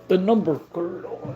The number girl.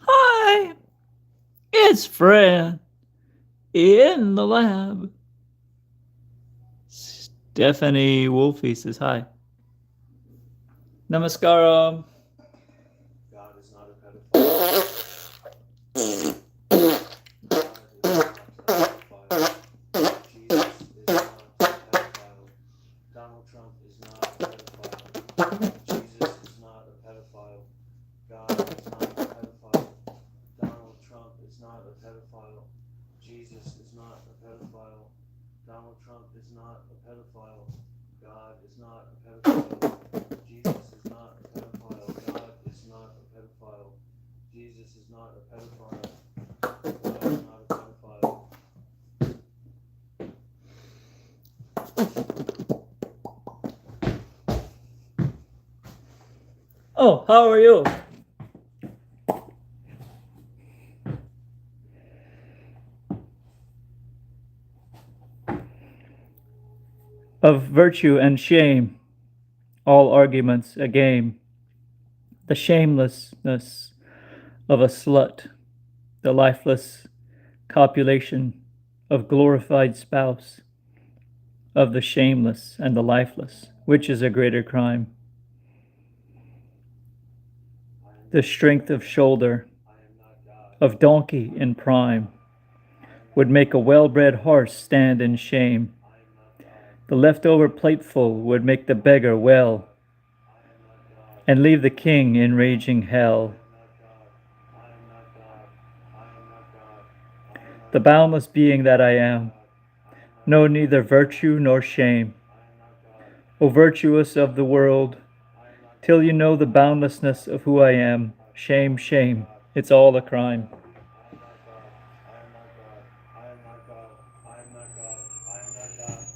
Hi, it's Fred in the lab. Stephanie Wolfie says hi. Namaskaram. Oh, how are you? Of virtue and shame, all arguments a game. The shamelessness of a slut, the lifeless copulation of glorified spouse, of the shameless and the lifeless, which is a greater crime? The strength of shoulder, of donkey in prime, would make a well-bred horse stand in shame. The leftover plateful would make the beggar well, and leave the king in raging hell. The boundless being that I am, know neither virtue nor shame. O virtuous of the world, till you know the boundlessness of who I am, shame, shame, it's all a crime.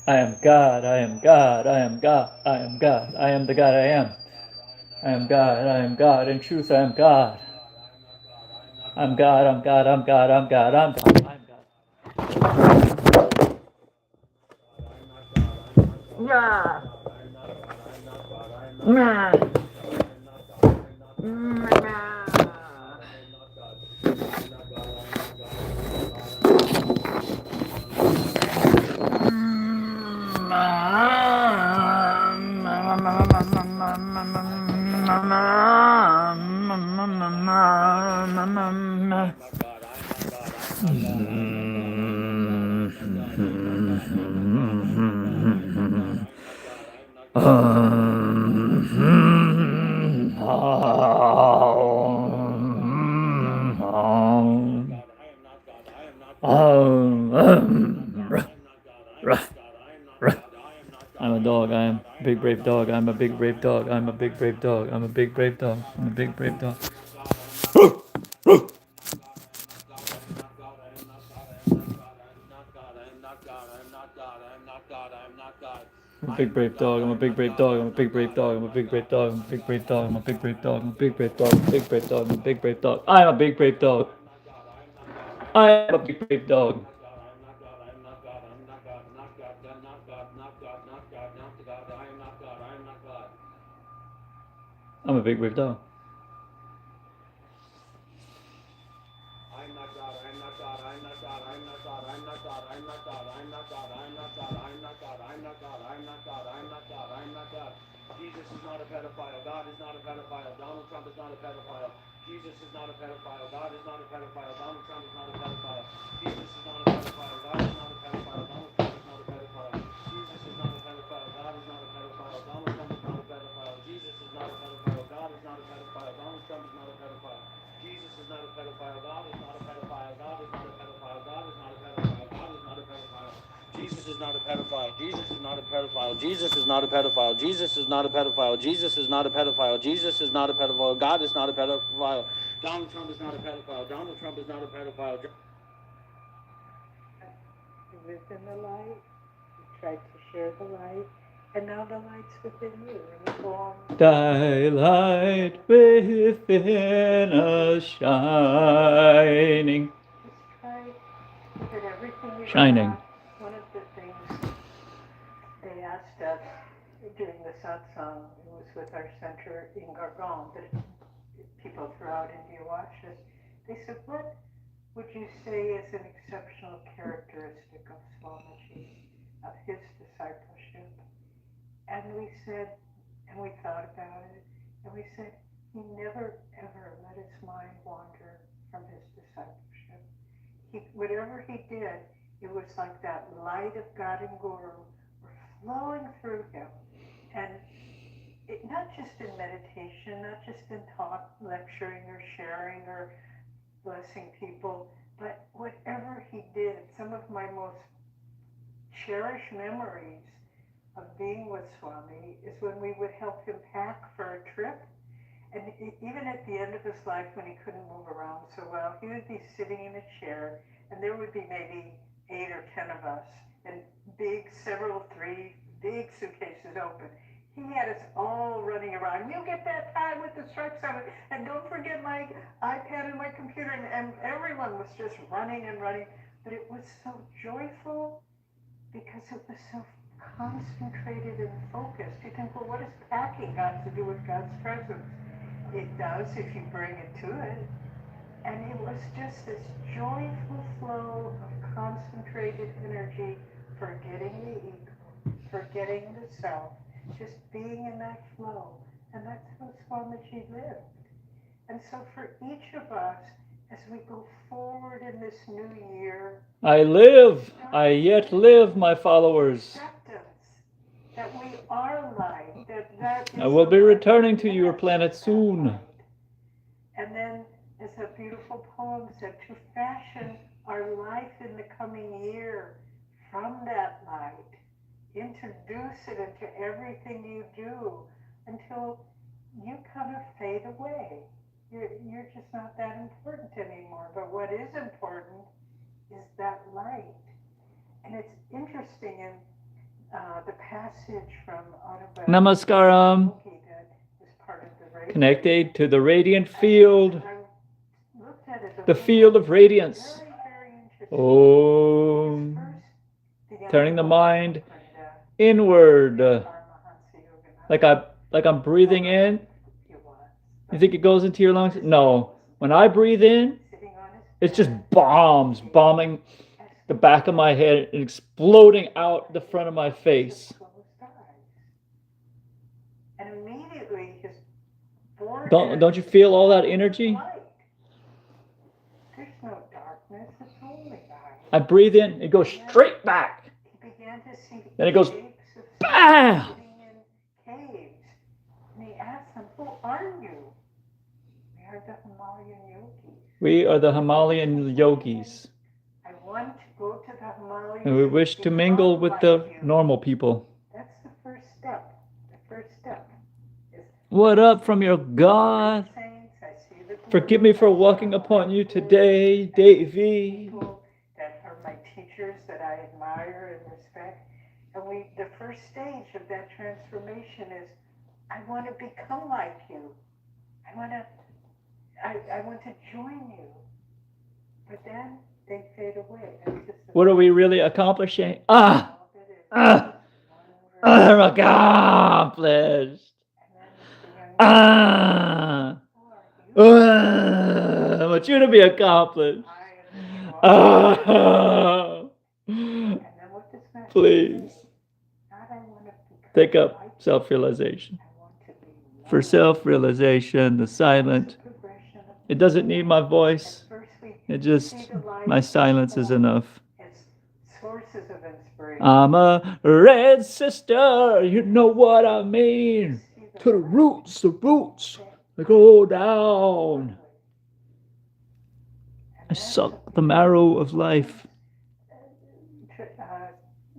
I am God, I am God, I am God, I am God, I am the God I am. I am God, I am God, in truth I am God. I'm God, I'm God, I'm God, I'm God, I'm God, I'm God. Yeah. Yeah. I'm a dog. I am a big brave dog. I'm a big brave dog. I'm a big brave dog. I'm a big brave dog. I'm a big brave dog. I'm a big brave dog. I'm a big brave dog. I'm a big brave dog. I'm a big brave dog. I'm a big brave dog. I'm a big brave dog. I'm a big brave dog. I'm a big brave dog. I'm a big brave dog. I'm a big brave dog. I am a big brave dog. I'm a big brave dog. Jesus is not a pedophile. God is not a pedophile. Donald Trump is not a pedophile. Jesus is not a pedophile. God is not a pedophile. Donald Trump is not a pedophile. Jesus is not a pedophile. God is not a pedophile. Donald Trump is not a pedophile. Jesus is not a pedophile. God is not a pedophile. Donald Trump is not a pedophile. Jesus is not a pedophile. God is not a pedophile. Donald Trump is not a pedophile. Jesus is not a pedophile. God is not a pedophile. God is not a pedophile. God is not a pedophile. God is not a pedophile. Jesus is not a pedophile. Jesus is not a pedophile. Jesus is not a pedophile. Jesus is not a pedophile. Jesus is not a pedophile. Jesus is not a pedophile. God is not a pedophile. Donald Trump is not a pedophile. Donald Trump is not a pedophile. You lived in the light. You tried to share the light. And now the light's within you. And you go on. Thy light within us shining. Just try that everything you Shining. got. One of the things they asked us during the satsang, it was with our center in Gargan, that people throughout India watch us. They said, what would you say is an exceptional characteristic of Swamiji, of his discipleship? And we said, and we thought about it, and we said, he never ever let his mind wander from his discipleship. Whatever he did, it was like that light of God and Guru were flowing through him. And not just in meditation, not just in talk, lecturing or sharing or blessing people, but whatever he did, some of my most cherished memories of being with Swami is when we would help him pack for a trip. And even at the end of his life, when he couldn't move around so well, he would be sitting in a chair, and there would be maybe 8 or 10 of us, and three big suitcases open. He had us all running around. You get that tie with the stripes on it, and don't forget my iPad and my computer. And everyone was just running and running. But it was so joyful because it was so concentrated and focused. You think, well, what has packing got to do with God's presence? It does if you bring it to it. And it was just this joyful flow of concentrated energy, forgetting the ego, forgetting the self, just being in that flow. And that's how Swamiji lived. And so for each of us, as we go forward in this new year, I live. I yet live, my followers. acceptance that we are light, that is I will be the returning to light your in us, planet that soon. light. And then, as a beautiful poem said, to fashion our life in the coming year from that light, introduce it into everything you do until you kind of fade away. You're just not that important anymore. But what is important is that light. And it's interesting in the passage from Autobiography Namaskaram. that was part of the radiant. Connected to the radiant field, I looked at it the field of radiance. very, very interesting. Om. Turning the mind inward. Like I'm breathing in. You think it goes into your lungs? No. When I breathe in, it's just bombing the back of my head and exploding out the front of my face. And immediately his board Don't you feel all that energy? Light. There's no darkness, it's only light. I breathe in, it goes straight back. He began to see Then it goes, shapes of BAM! sitting in caves. And he asked them, who are you? We are the Himalayan yogis. We are the Himalayan yogis, I want to go to the Himalayas. and we wish to mingle with the normal people. That's the first step. The first step is What up from your God? saints. I see the Forgive me for walking upon you today, Davy. people that are my teachers that I admire and respect. And the first stage of that transformation is, I want to become like you. I want to join you. But then they fade away. That's just What are we really accomplishing? I'm And accomplished. then the young I want you to be accomplished. and then what does that Please say? Not I want to become take up like you. self-realization. I want to be For like self-realization, the silent, you. Progression of it doesn't need my voice. First we It just, see the light my silence is enough. as sources of inspiration. I'm a red sister, you know what I mean. See the To the roots, they go down. I suck the marrow of life.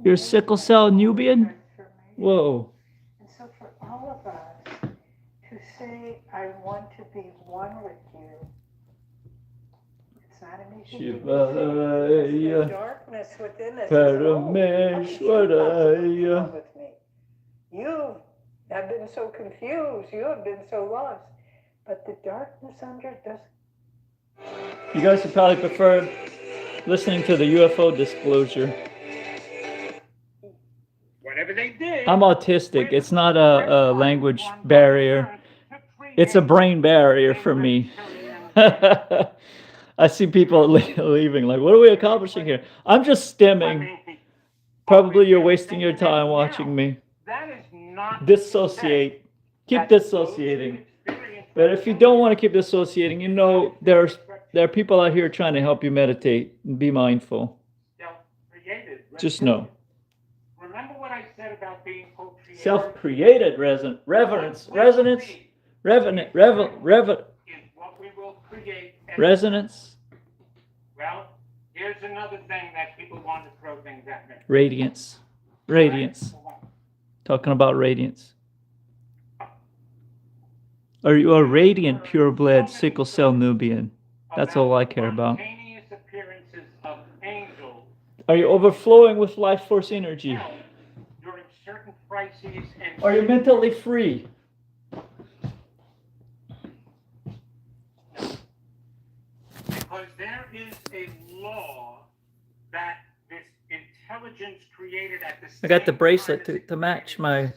You're a sickle cell Nubian? Whoa. And so for all of us to say, I want to be one with you, it's not an easy thing to say. There's darkness within us. Parameshwaraya. With me. You have been so confused. You have been so lost. But the darkness under does. You guys would probably prefer listening to the UFO disclosure. Whatever they did. I'm autistic. It's not a language barrier. It's a brain barrier for me. I see people leaving like, what are we accomplishing here? I'm just stimming. Probably you're wasting your time watching me. That is not Dissociate. Keep dissociating. But if you don't want to keep dissociating, you know there are people out here trying to help you meditate and be mindful. self-created. Just know. Remember what I said about being co-created? Self-created resonance, Is what we will create. resonance, Well, here's another thing that people want to throw things at me. radiance. Talking about radiance. Are you a radiant, pure-blood, sickle cell Nubian? That's all I care about. Spontaneous appearances of angels Are you overflowing with life force energy? during certain crises and Are you mentally free? because there is a law that this intelligence created at the I got the same bracelet time as to match my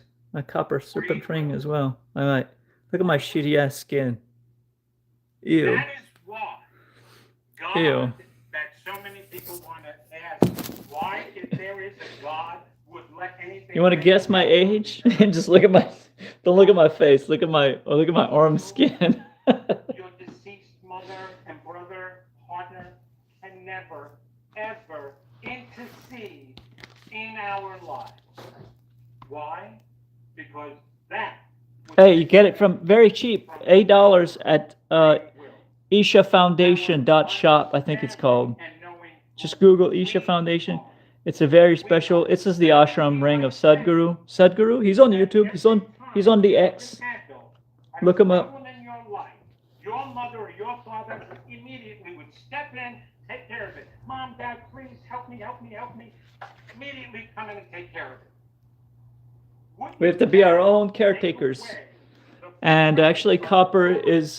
copper serpent ring as well. I might. Look at my shitty ass skin. Ew. That is why God, Ew. that so many people want to ask, why, if there is a God, would let anything. You want to guess my age? And just look at my. Don't look at my face. Look at my arm skin. Your deceased mother and brother, partner, can never, ever intercede in our lives. Why? Because that. Hey, you get it from very cheap, $8 at ishafoundation.shop, I think it's called. Just Google Isha Foundation. It's a very special. This is the ashram ring of Sadhguru. Sadhguru, he's on YouTube. He's on the X. Look him up. Your mother or your father immediately would step in, take care of it. Mom, Dad, please help me. Immediately come in and take care of it. We have to be our own caretakers. And actually, copper is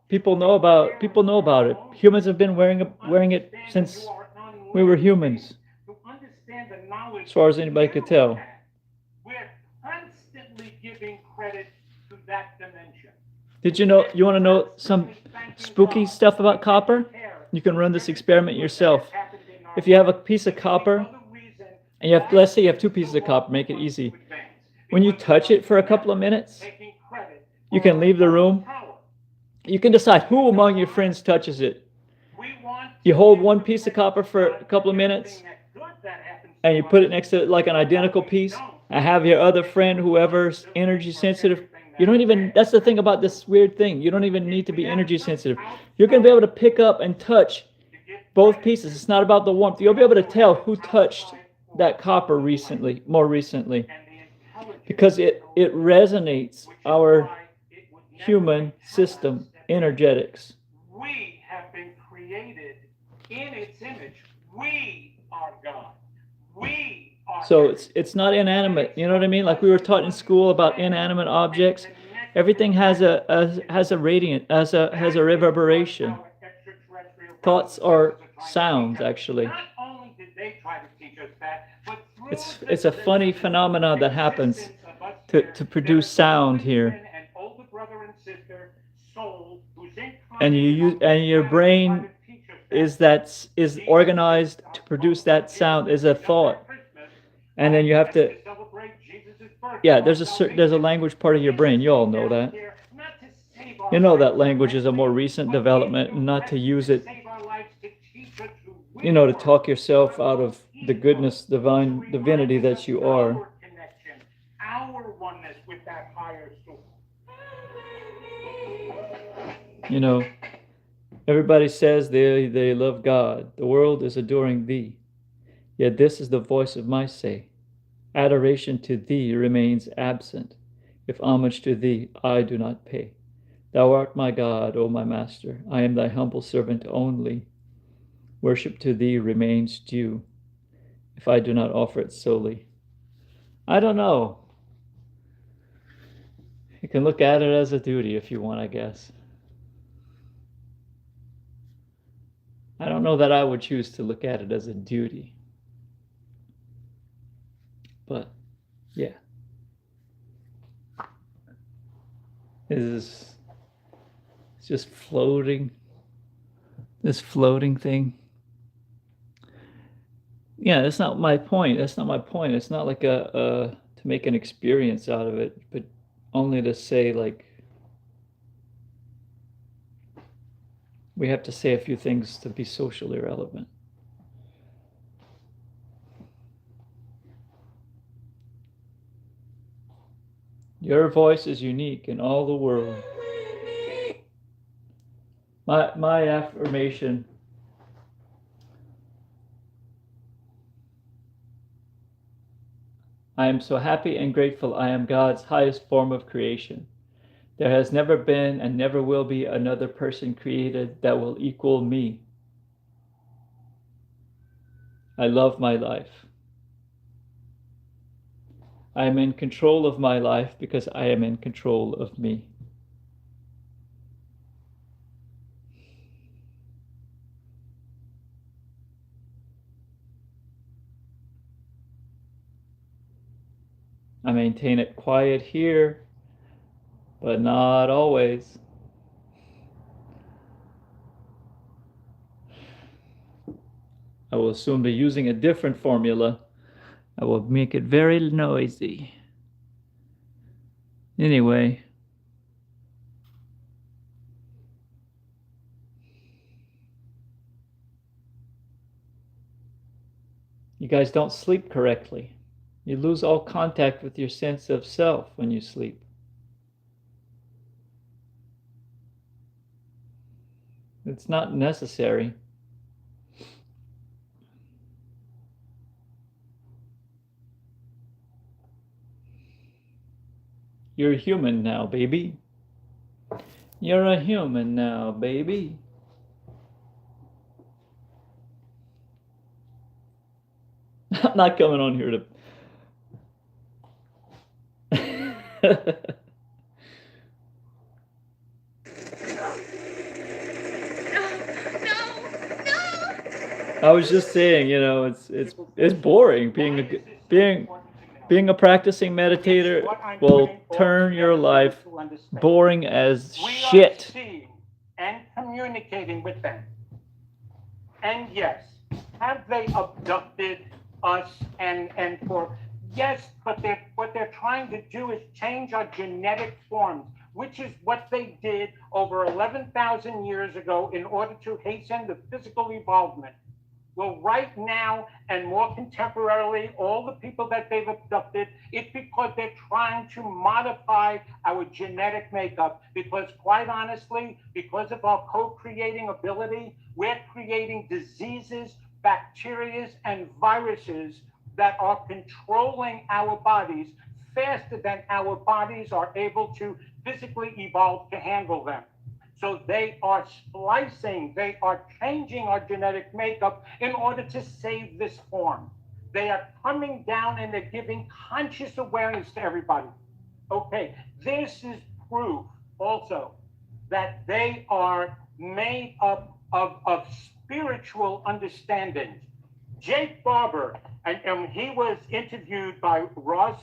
people know about it. Humans have been wearing it since we were humans, as far as anybody could tell. We're constantly giving credit to that dimension. Did you know? You want to know some spooky stuff about copper? You can run this experiment yourself. If you have a piece of copper, and let's say you have two pieces of copper, make it easy. When you touch it for a couple of minutes, You can leave the room. Power. You can decide who among your friends touches it. We want You hold one piece of copper for a couple of minutes, and you put it next to it like an identical piece, and have your other friend, whoever's energy sensitive. You don't even, that's the thing about this weird thing. You don't even need to be energy sensitive. You're going to be able to pick up and touch both pieces. It's not about the warmth. You'll be able to tell who touched that copper recently, more recently, because it resonates our human system energetics. We have been created in its image. We are God. We are. So it's not inanimate. You know what I mean? Like we were taught in school about inanimate objects. Everything has a radiant, has a reverberation. Thoughts are sounds, actually. Not only did they try to teach us that, but It's a funny phenomenon that happens to produce sound here. And your brain is organized to produce that sound as a thought. And then you have to, yeah, there's a language part of your brain. You all know that. You know that language is a more recent development, and not to use it, you know, to talk yourself out of the goodness, divinity that you are. Our oneness with that higher source. You know, everybody says they love God. The world is adoring thee. Yet this is the voice of my say. Adoration to thee remains absent, if homage to thee I do not pay. Thou art my God, O my Master. I am thy humble servant only. Worship to thee remains due, if I do not offer it solely. I don't know. You can look at it as a duty if you want, I guess. I don't know that I would choose to look at it as a duty. But, yeah. It's just floating. This floating thing. Yeah, that's not my point. That's not my point. It's not like to make an experience out of it, but only to say, like, we have to say a few things to be socially relevant. Your voice is unique in all the world. My affirmation. I am so happy and grateful I am God's highest form of creation. There has never been and never will be another person created that will equal me. I love my life. I am in control of my life because I am in control of me. I maintain it quiet here, but not always. I will soon be using a different formula. I will make it very noisy. Anyway. You guys don't sleep correctly. You lose all contact with your sense of self when you sleep. It's not necessary. You're a human now, baby. You're a human now, baby. I'm not coming on here to... I was just saying, you know, it's boring. Being a practicing meditator will turn your life boring as shit. And communicating with them. And yes, have they abducted us and for yes, but what they're trying to do is change our genetic forms. which is what they did over 11,000 years ago in order to hasten the physical evolvement. Well, right now and more contemporarily, all the people that they've abducted, it's because they're trying to modify our genetic makeup. Because quite honestly, because of our co-creating ability, we're creating diseases, bacteria, and viruses that are controlling our bodies faster than our bodies are able to physically evolve to handle them. So they are splicing, they are changing our genetic makeup in order to save this form. They are coming down and they're giving conscious awareness to everybody. Okay, this is proof also that they are made up of spiritual understandings. Jake Barber, and he was interviewed by Ross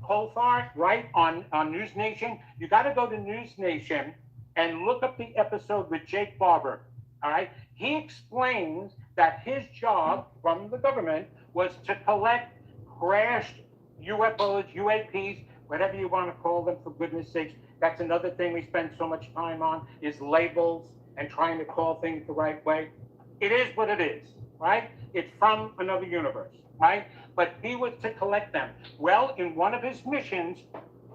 Coulthard, right, on News Nation. You got to go to News Nation and look up the episode with Jake Barber. All right, he explains that his job from the government was to collect crashed UFOs, UAPs, whatever you want to call them, for goodness sakes. That's another thing we spend so much time on, is labels and trying to call things the right way. It is what it is, right? It's from another universe, right? But he was to collect them. Well, in one of his missions,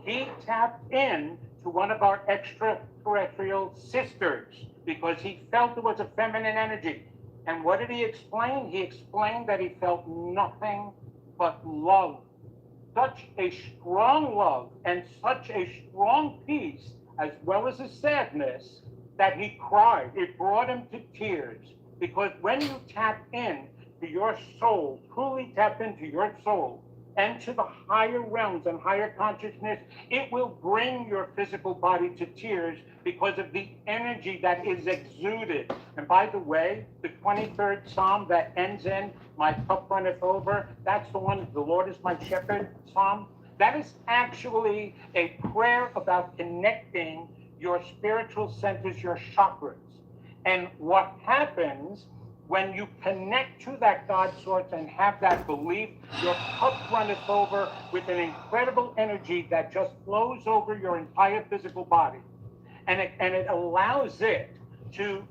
he tapped in to one of our extraterrestrial sisters because he felt there was a feminine energy. And what did he explain? He explained that he felt nothing but love. Such a strong love and such a strong peace, as well as a sadness, that he cried. It brought him to tears. Because when you tap in to your soul, truly tap into your soul, and to the higher realms and higher consciousness, it will bring your physical body to tears because of the energy that is exuded. And by the way, the 23rd Psalm that ends in, "My cup runneth over," that's the one, "The Lord is my shepherd" Psalm. That is actually a prayer about connecting your spiritual centers, your chakras. And what happens when you connect to that God source and have that belief, your cup runneth over with an incredible energy that just flows over your entire physical body. And it allows it to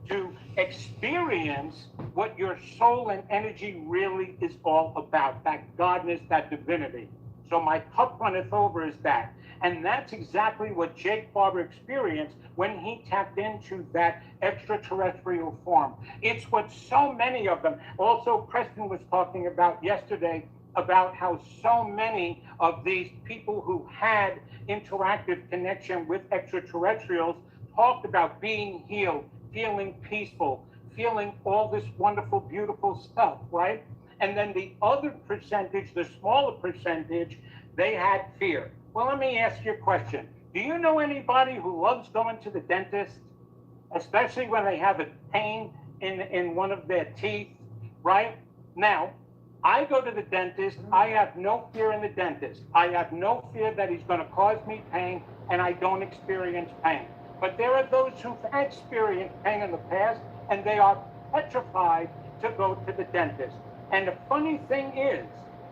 experience what your soul and energy really is all about, that godness, that divinity. So my cup runneth over is that. And that's exactly what Jake Barber experienced when he tapped into that extraterrestrial form. It's what so many of them, also Preston was talking about yesterday, about how so many of these people who had interactive connection with extraterrestrials talked about being healed, feeling peaceful, feeling all this wonderful, beautiful stuff, right? And then the other percentage, the smaller percentage, they had fear. Well, let me ask you a question. Do you know anybody who loves going to the dentist, especially when they have a pain in one of their teeth, right? Now, I go to the dentist. I have no fear in the dentist. I have no fear that he's going to cause me pain, and I don't experience pain. But there are those who've experienced pain in the past, and they are petrified to go to the dentist. And the funny thing is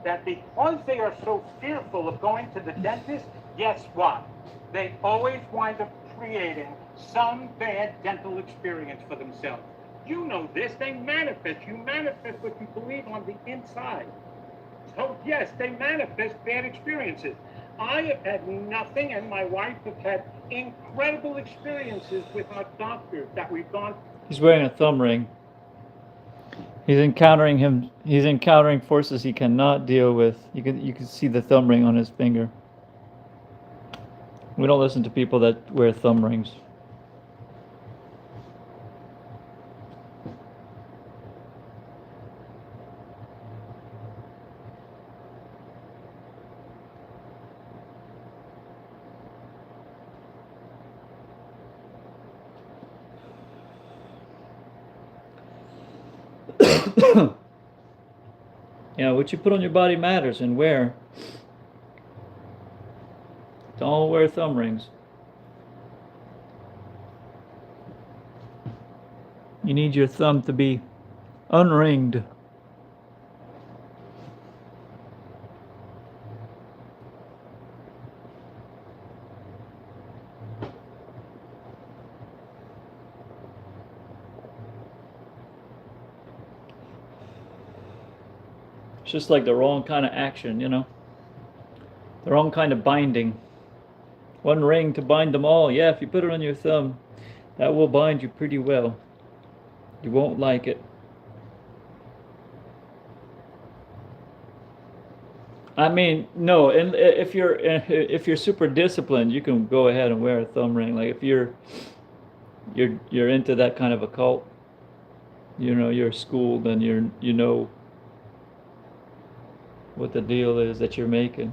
that because they are so fearful of going to the dentist, guess what? They always wind up creating some bad dental experience for themselves. You know this, they manifest. You manifest what you believe on the inside. So yes, they manifest bad experiences. I have had nothing, and my wife have had incredible experiences with our doctors that we've gone. He's wearing a thumb ring. He's encountering forces he cannot deal with. You can see the thumb ring on his finger. We don't listen to people that wear thumb rings. Yeah, what you put on your body matters, and where. Don't wear thumb rings. You need your thumb to be unringed. just like the wrong kind of action, you know? The wrong kind of binding. One ring to bind them all. Yeah, if you put it on your thumb, that will bind you pretty well. You won't like it. I mean, no, and if you're super disciplined, you can go ahead and wear a thumb ring. Like if you're into that kind of a cult, you know, you're schooled and you know what the deal is that you're making.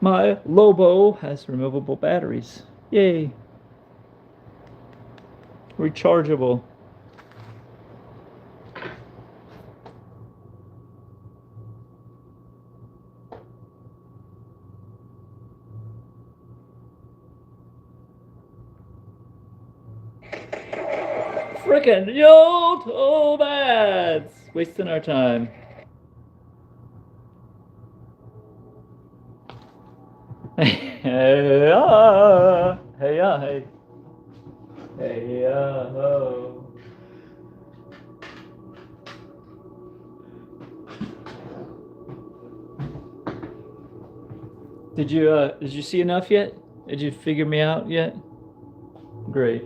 My Lobo has removable batteries. Yay. Rechargeable. Frickin' yo, Tobads! Wasting our time. Hey, hey, hey. Hey, ho. Did you see enough yet? Did you figure me out yet? Great.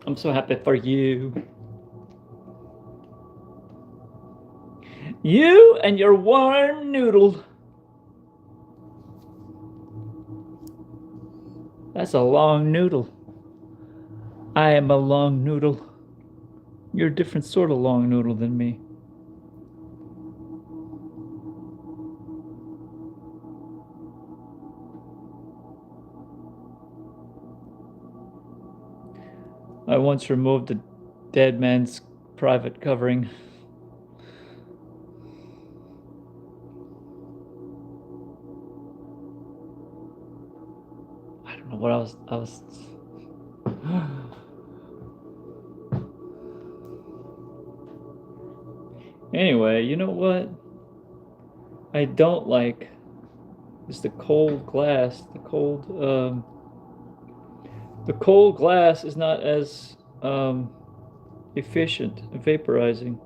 I'm so happy for you. You and your warm noodle. That's a long noodle. I am a long noodle. You're a different sort of long noodle than me. I once removed a dead man's private covering. I don't know what I was Anyway, you know what I don't like is the cold glass. The cold glass is not as efficient at vaporizing.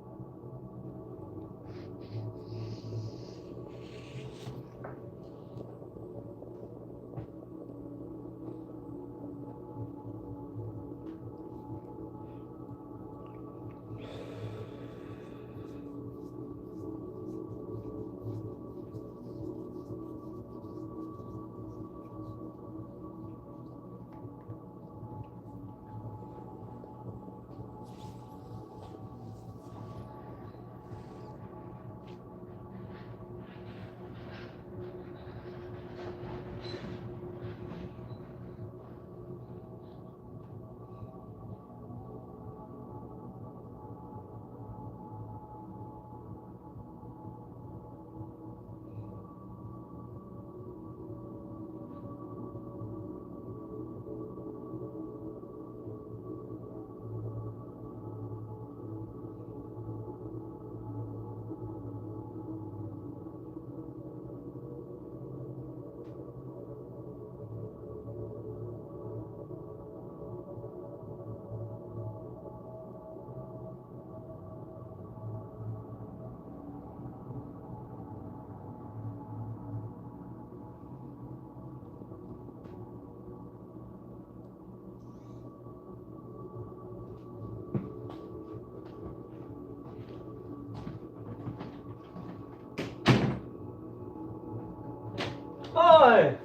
Hi.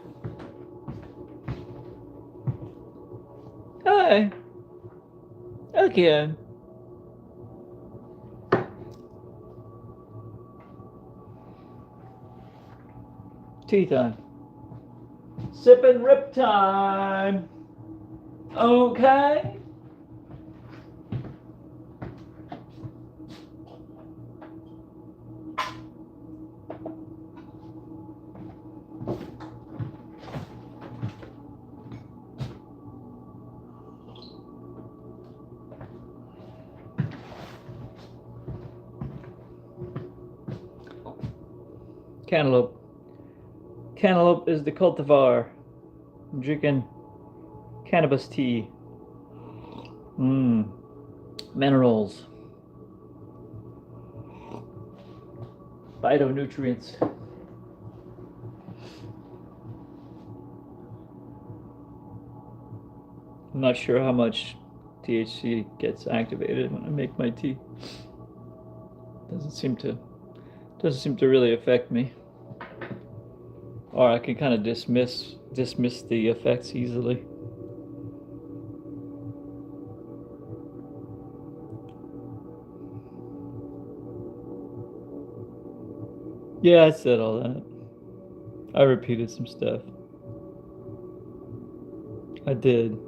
Hi. Okay. Tea time. Sip and rip time. Okay. Cantaloupe. Cantaloupe is the cultivar. I'm drinking cannabis tea. Minerals. Phytonutrients. I'm not sure how much THC gets activated when I make my tea. Doesn't seem to really affect me. Or I can kind of dismiss the effects easily. Yeah, I said all that. I repeated some stuff. I did.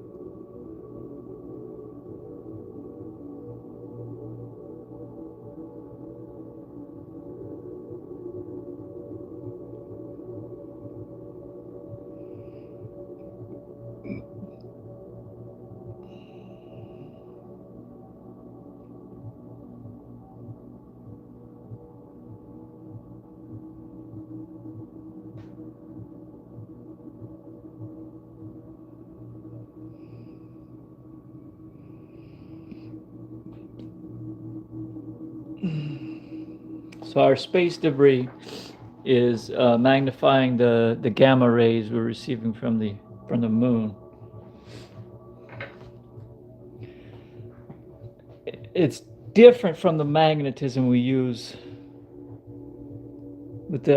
So our space debris is magnifying the gamma rays we're receiving from the moon. It's different from the magnetism we use with the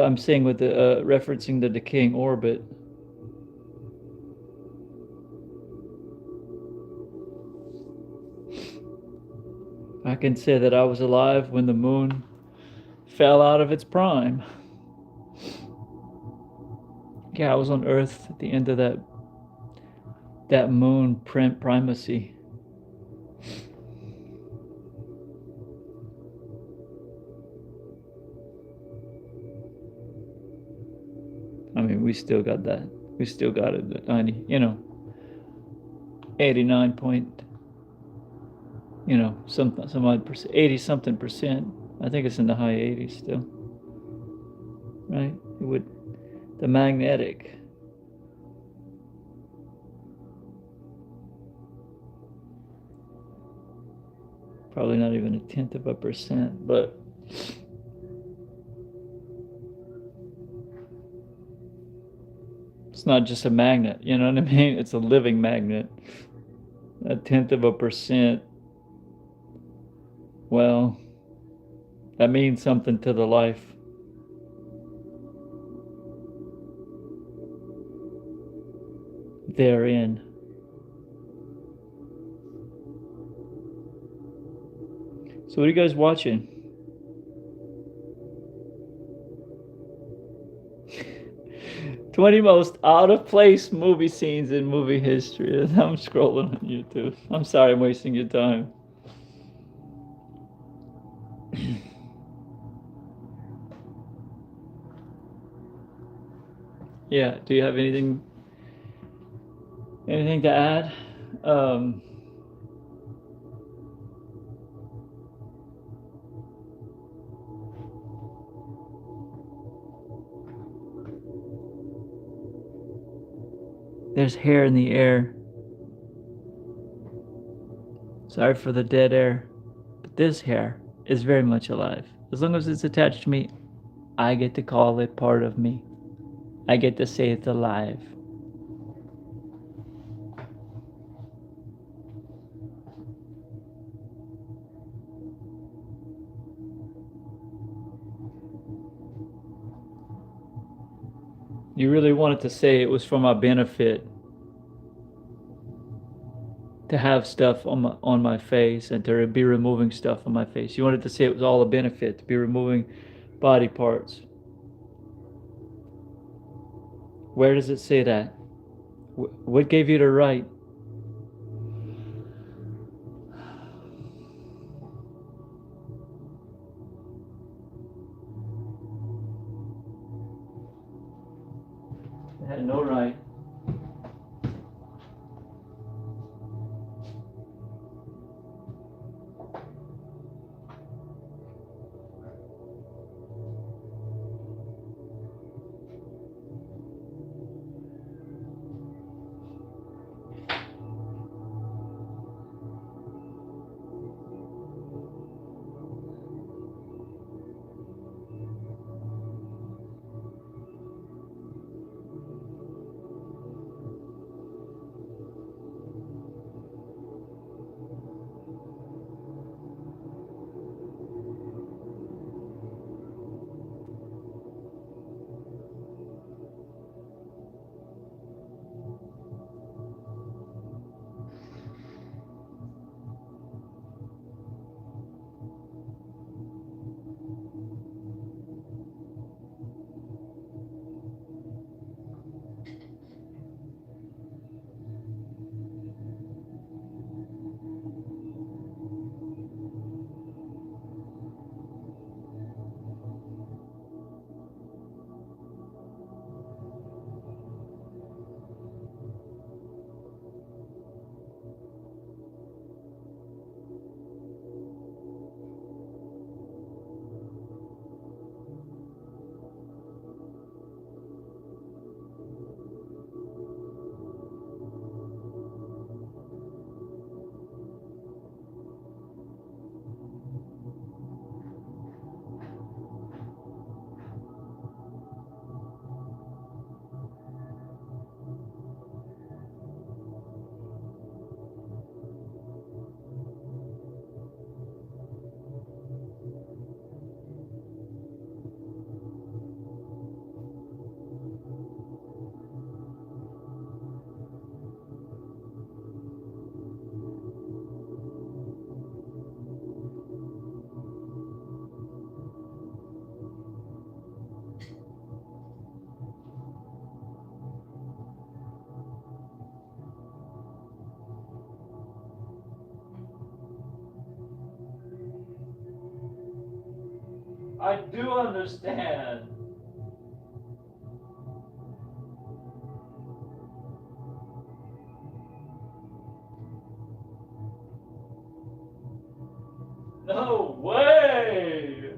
referencing the decaying orbit. I can say that I was alive when the moon fell out of its prime. Yeah, I was on Earth at the end of that moon primacy. I mean, we still got that. We still got it at 90, 89 point, some odd percent, 80 something percent. I think it's in the high 80s still. Right? It would, the magnetic. Probably not even 0.1%, but it's not just a magnet, you know what I mean? It's a living magnet. 0.1%. Well, that means something to the life. Therein. So what are you guys watching? "20 most out of place movie scenes in movie history." I'm scrolling on YouTube. I'm sorry I'm wasting your time. Yeah, do you have anything to add? There's hair in the air. Sorry for the dead air, but this hair is very much alive. As long as it's attached to me, I get to call it part of me. I get to say it's alive. You really wanted to say it was for my benefit to have stuff on my face and to be removing stuff on my face. You wanted to say it was all a benefit to be removing body parts. Where does it say that? What gave you the right? It had no right. I do understand. No way!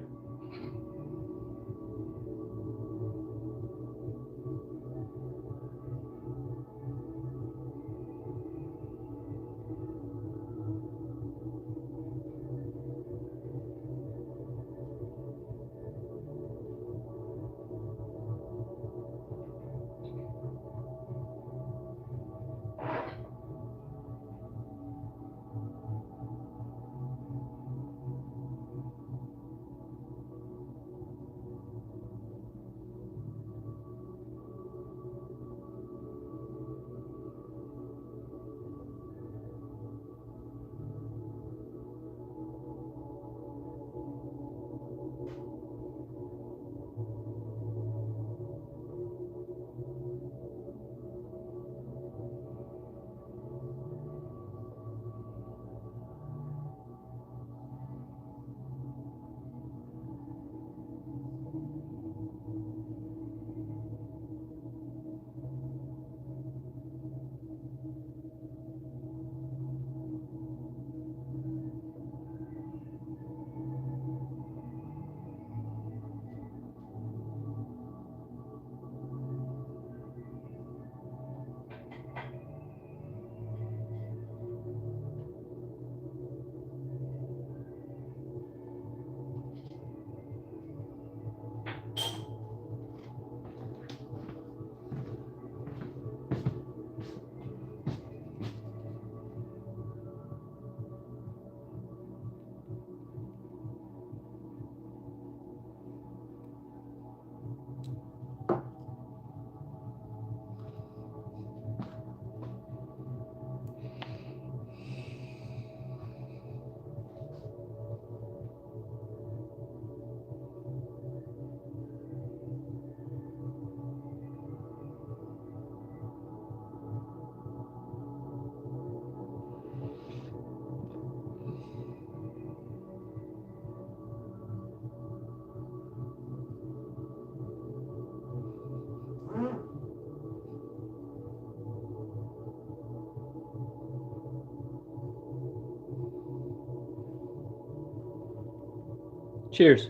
Cheers.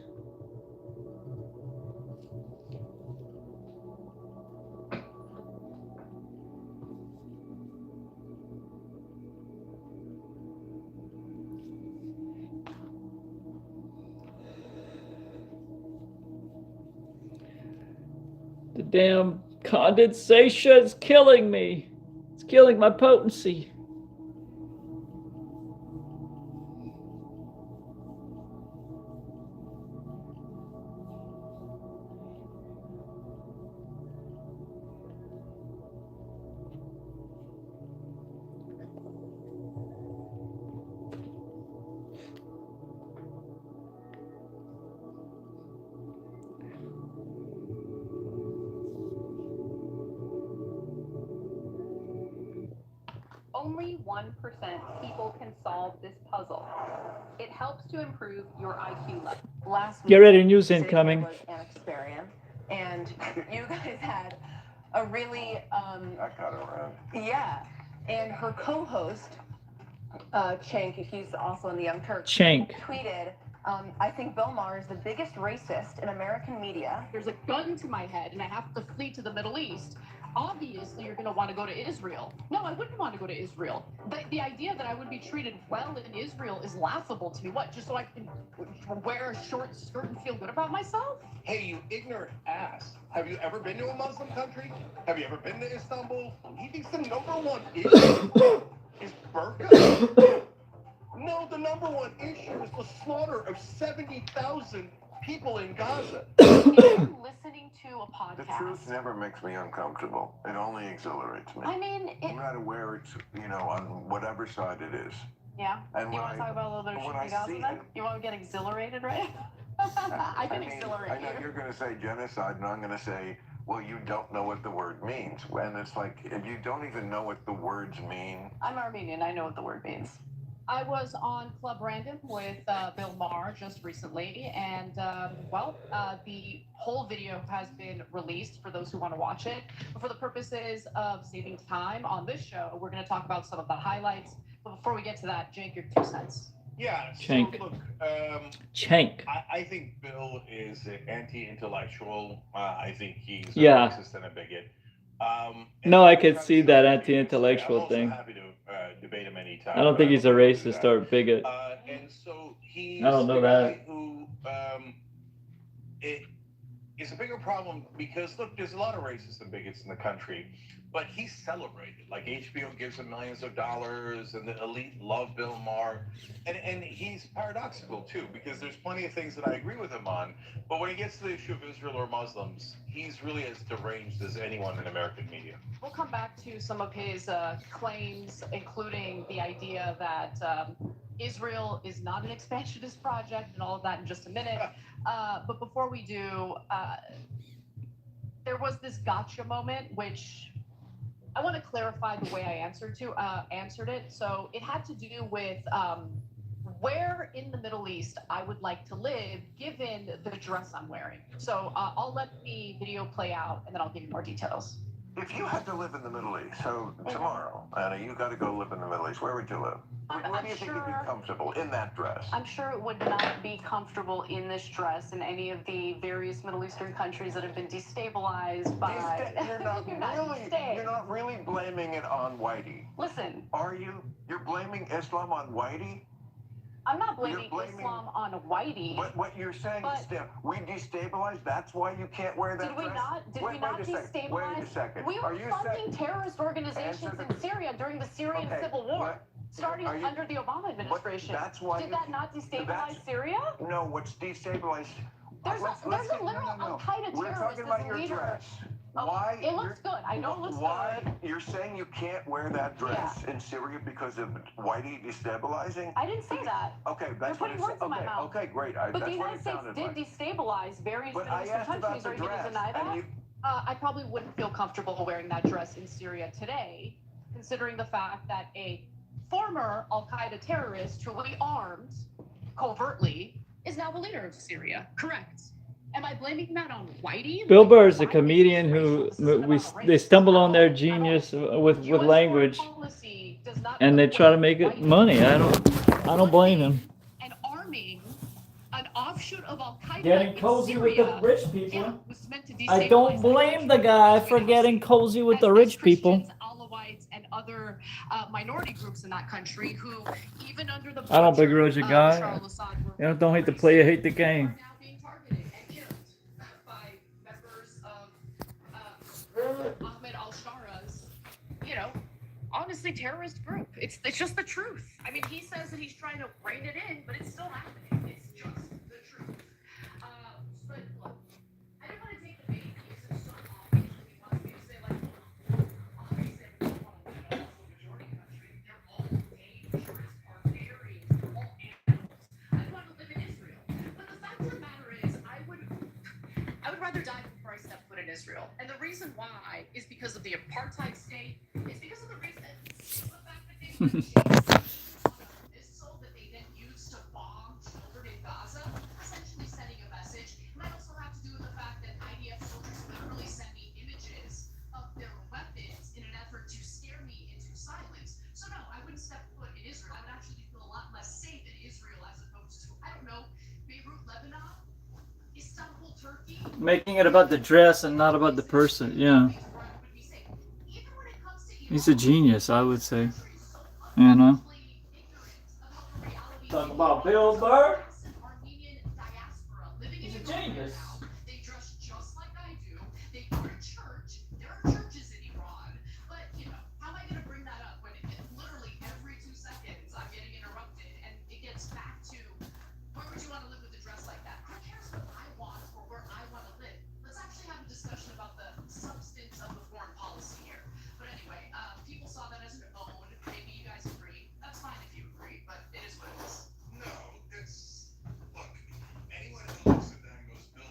The damn condensation is killing me. It's killing my potency. Only 1% people can solve this puzzle. It helps to improve your IQ level. Last Get ready, week, news Zig incoming. was an experience, and you guys had a really I got it around. yeah. And her co-host, Cenk, he's also in the Young Turks, Cenk. tweeted, I think Bill Maher is the biggest racist in American media. There's a gun to my head and I have to flee to the Middle East. Obviously, you're going to want to go to Israel. No, I wouldn't want to go to Israel. The idea that I would be treated well in Israel is laughable to me. What, just so I can wear a short skirt and feel good about myself? Hey, you ignorant ass. Have you ever been to a Muslim country? Have you ever been to Istanbul? He thinks the number one issue is burqa. No, the number one issue is the slaughter of 70,000 people in Gaza. If you're listening to a The podcast, truth never makes me uncomfortable. It only exhilarates me. I mean, No it, matter where it's, on whatever side it is. yeah. And You when want to talk about a little bit of when shit I in Gaza see then? it- You want to get exhilarated, right? I can exhilarate I know you. you're going to say genocide, and I'm going to say, well, you don't know what the word means. And it's like, if you don't even know what the words mean, I'm Armenian. I know what the word means. I was on Club Random with Bill Maher just recently, and the whole video has been released for those who want to watch it. But for the purposes of saving time on this show, we're going to talk about some of the highlights. But before we get to that, Jake, your 2 cents. Yeah, so Chank. look, Chank. I think Bill is anti-intellectual. I think he's a Yeah. racist and a bigot. No, I could Travis see Scott that is anti-intellectual I'm also thing. happy to debate him anytime. I don't but think he's a we'll do racist that. or a bigot. And so he's I don't know the that. guy who it is a bigger problem because look, there's a lot of racists and bigots in the country, but he's celebrated. Like HBO gives him millions of dollars, and the elite love Bill Maher, and he's paradoxical too because there's plenty of things that I agree with him on, but when he gets to the issue of Israel or Muslims, he's really as deranged as anyone in American media. We'll come back to some of his claims, including the idea that Israel is not an expansionist project and all of that in just a minute. But before we do, there was this gotcha moment, which I want to clarify the way I answered it. So it had to do with where in the Middle East I would like to live, given the dress I'm wearing. So I'll let the video play out, and then I'll give you more details. If you had to live in the Middle East, so tomorrow, Anna, you got to go live in the Middle East, where would you live? Where do you think you'd be comfortable in that dress? I'm sure it would not be comfortable in this dress in any of the various Middle Eastern countries that have been destabilized by. You're not really blaming it on Whitey. Listen. Are you? You're blaming Islam on Whitey? I'm not blaming Islam on Whitey. But what you're saying is, we destabilized. That's why you can't wear that dress. Did we not destabilize? Wait a second. We were funding terrorist organizations in Syria during the Syrian Civil War, starting under the Obama administration. That's why Did that not destabilize Syria? No, what's destabilized? There's a literal Al-Qaeda We're talking about your dress. Why? It looks good. I know it looks good. You're saying you can't wear that dress in Syria because of Whitey destabilizing? I didn't say that. Okay, that's what it said. Okay, great. But the United States did destabilize various Middle Eastern countries. Are you going to deny that? I probably wouldn't feel comfortable wearing that dress in Syria today, considering the fact that a former Al-Qaeda terrorist who we armed covertly is now the leader of Syria. Correct. Am I blaming that on Whitey? Bill Burr is a comedian who they stumble on their genius with language, and they try to make it money. I don't blame him. And arming an offshoot of Al-Qaeda Getting cozy with the rich people. was meant to I don't blame the guy for getting cozy with the rich people. Alawites and other minority groups in that country who, even under the I don't begrudge a guy. You know, don't hate the player, hate the game. Ahmed al-Shara's, honestly, terrorist group. It's just the truth. I mean, he says that he's trying to rein it in, but it's still happening. It's just the truth. But look, I didn't want to take the bait because it's so obvious that he wants me to say, like, obviously, everyone wants to live in a majority country. They're all dangerous, barbarians, they're all animals. I want to live in Israel. But the fact of the matter is, I would rather die before I step foot in Israel. And the reason why is because of the apartheid state. It's because of the reason. The fact that they missile that they then used to bomb children in Gaza, essentially sending a message. It might also have to do with the fact that IDF soldiers literally send me images of their weapons in an effort to scare me into silence. So no, I wouldn't step foot in Israel. I would actually feel a lot less safe in Israel as opposed to, I don't know, Beirut, Lebanon, Istanbul, Turkey. Making it about the dress and not about the person, yeah. He's a genius, I would say. You know? Talk about Bill Burr. He's a genius. They dress just like I do. They go to church. There are churches in Iran. But, how am I going to bring that up when literally every 2 seconds I'm getting interrupted and it gets back to where would you want to live with a dress like that? Who cares what I want or where I want to live? Let's actually have a discussion about the substance of the foreign policy here. But anyway, people saw that as an own. Maybe you guys agree. That's fine if you agree, but it is what it is. No, look, anyone who looks at that and goes, Bill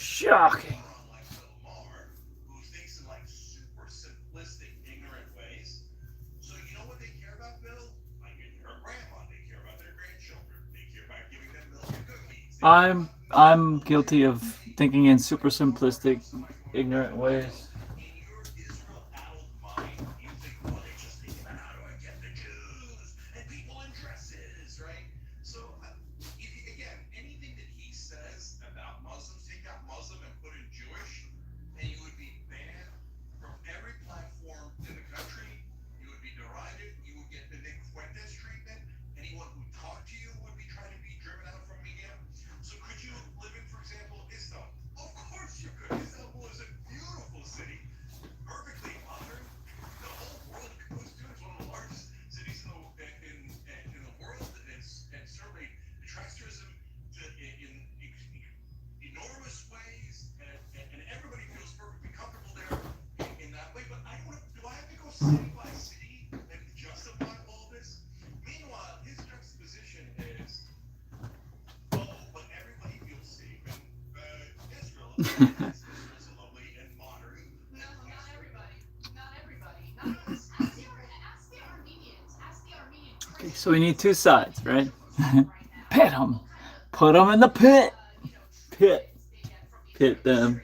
Shocking. Like Bill Maher, who thinks in like super simplistic, ignorant ways. So you know what they care about, Bill? Like your grandma, they care about their grandchildren. They care about giving them milk and cookies. I'm guilty of thinking in super simplistic, ignorant ways. In your Israel-addled mind, you think, well, they just think about how do I get the Jews and people in dresses, right? So, again, anything that he says about Muslims, take out Muslim and put in Jewish, and you would be banned from every platform in the country. You would be derided. You would get the Nick Fuentes treatment. Anyone who talked to you would be trying to be driven out from media. So could you live in, for example, Istanbul? Of course you could. Istanbul is a beautiful city, perfectly modern. The whole world goes to it. It's one of the largest cities in the world, and certainly attracts tourism in enormous ways, and everybody feels perfectly comfortable there in that way. But do I have to go city by city and justify all this? Meanwhile, his juxtaposition is, oh, but everybody feels safe in Israel. Israel's lovely and modern. No, not everybody. Not everybody. Not ask the Armenians. Ask the Armenian Okay, Christians. so we need two sides, right? Pit them. Put them in the pit. Pit them.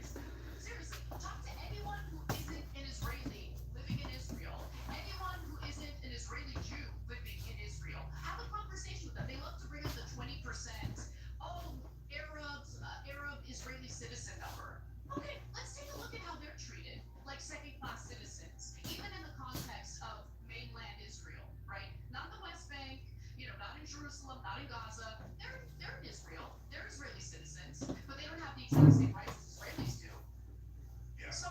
Seriously, talk to anyone who isn't an Israeli living in Israel. Anyone who isn't an Israeli Jew living in Israel. Have a conversation with them. They love to bring up the 20%. Oh, Arab Israeli citizen number. Okay, let's take a look at how they're treated, like second-class citizens, even in the context of mainland Israel, right? Not the West Bank, not in Jerusalem, not in Gaza. They're in Israel. They're Israeli citizens, but they don't have the exact same rights as Israelis do. Yeah. So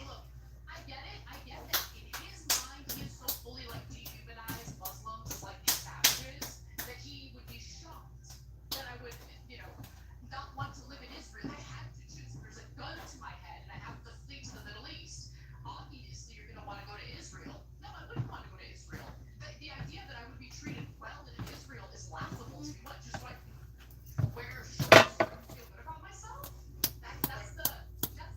look, I get it. I get that in his mind, he is so fully like dehumanized Muslims as like these savages that he would be shocked that I would, not want to live in Israel. I had to choose. There's a gun to my head and I have to flee to the Middle East. Obviously, you're going to want to go to Israel. No, I wouldn't want to go to Israel. The idea that I would be treated well in Israel is laughable to me. What, just so I can wear shorts and feel good about myself? That's the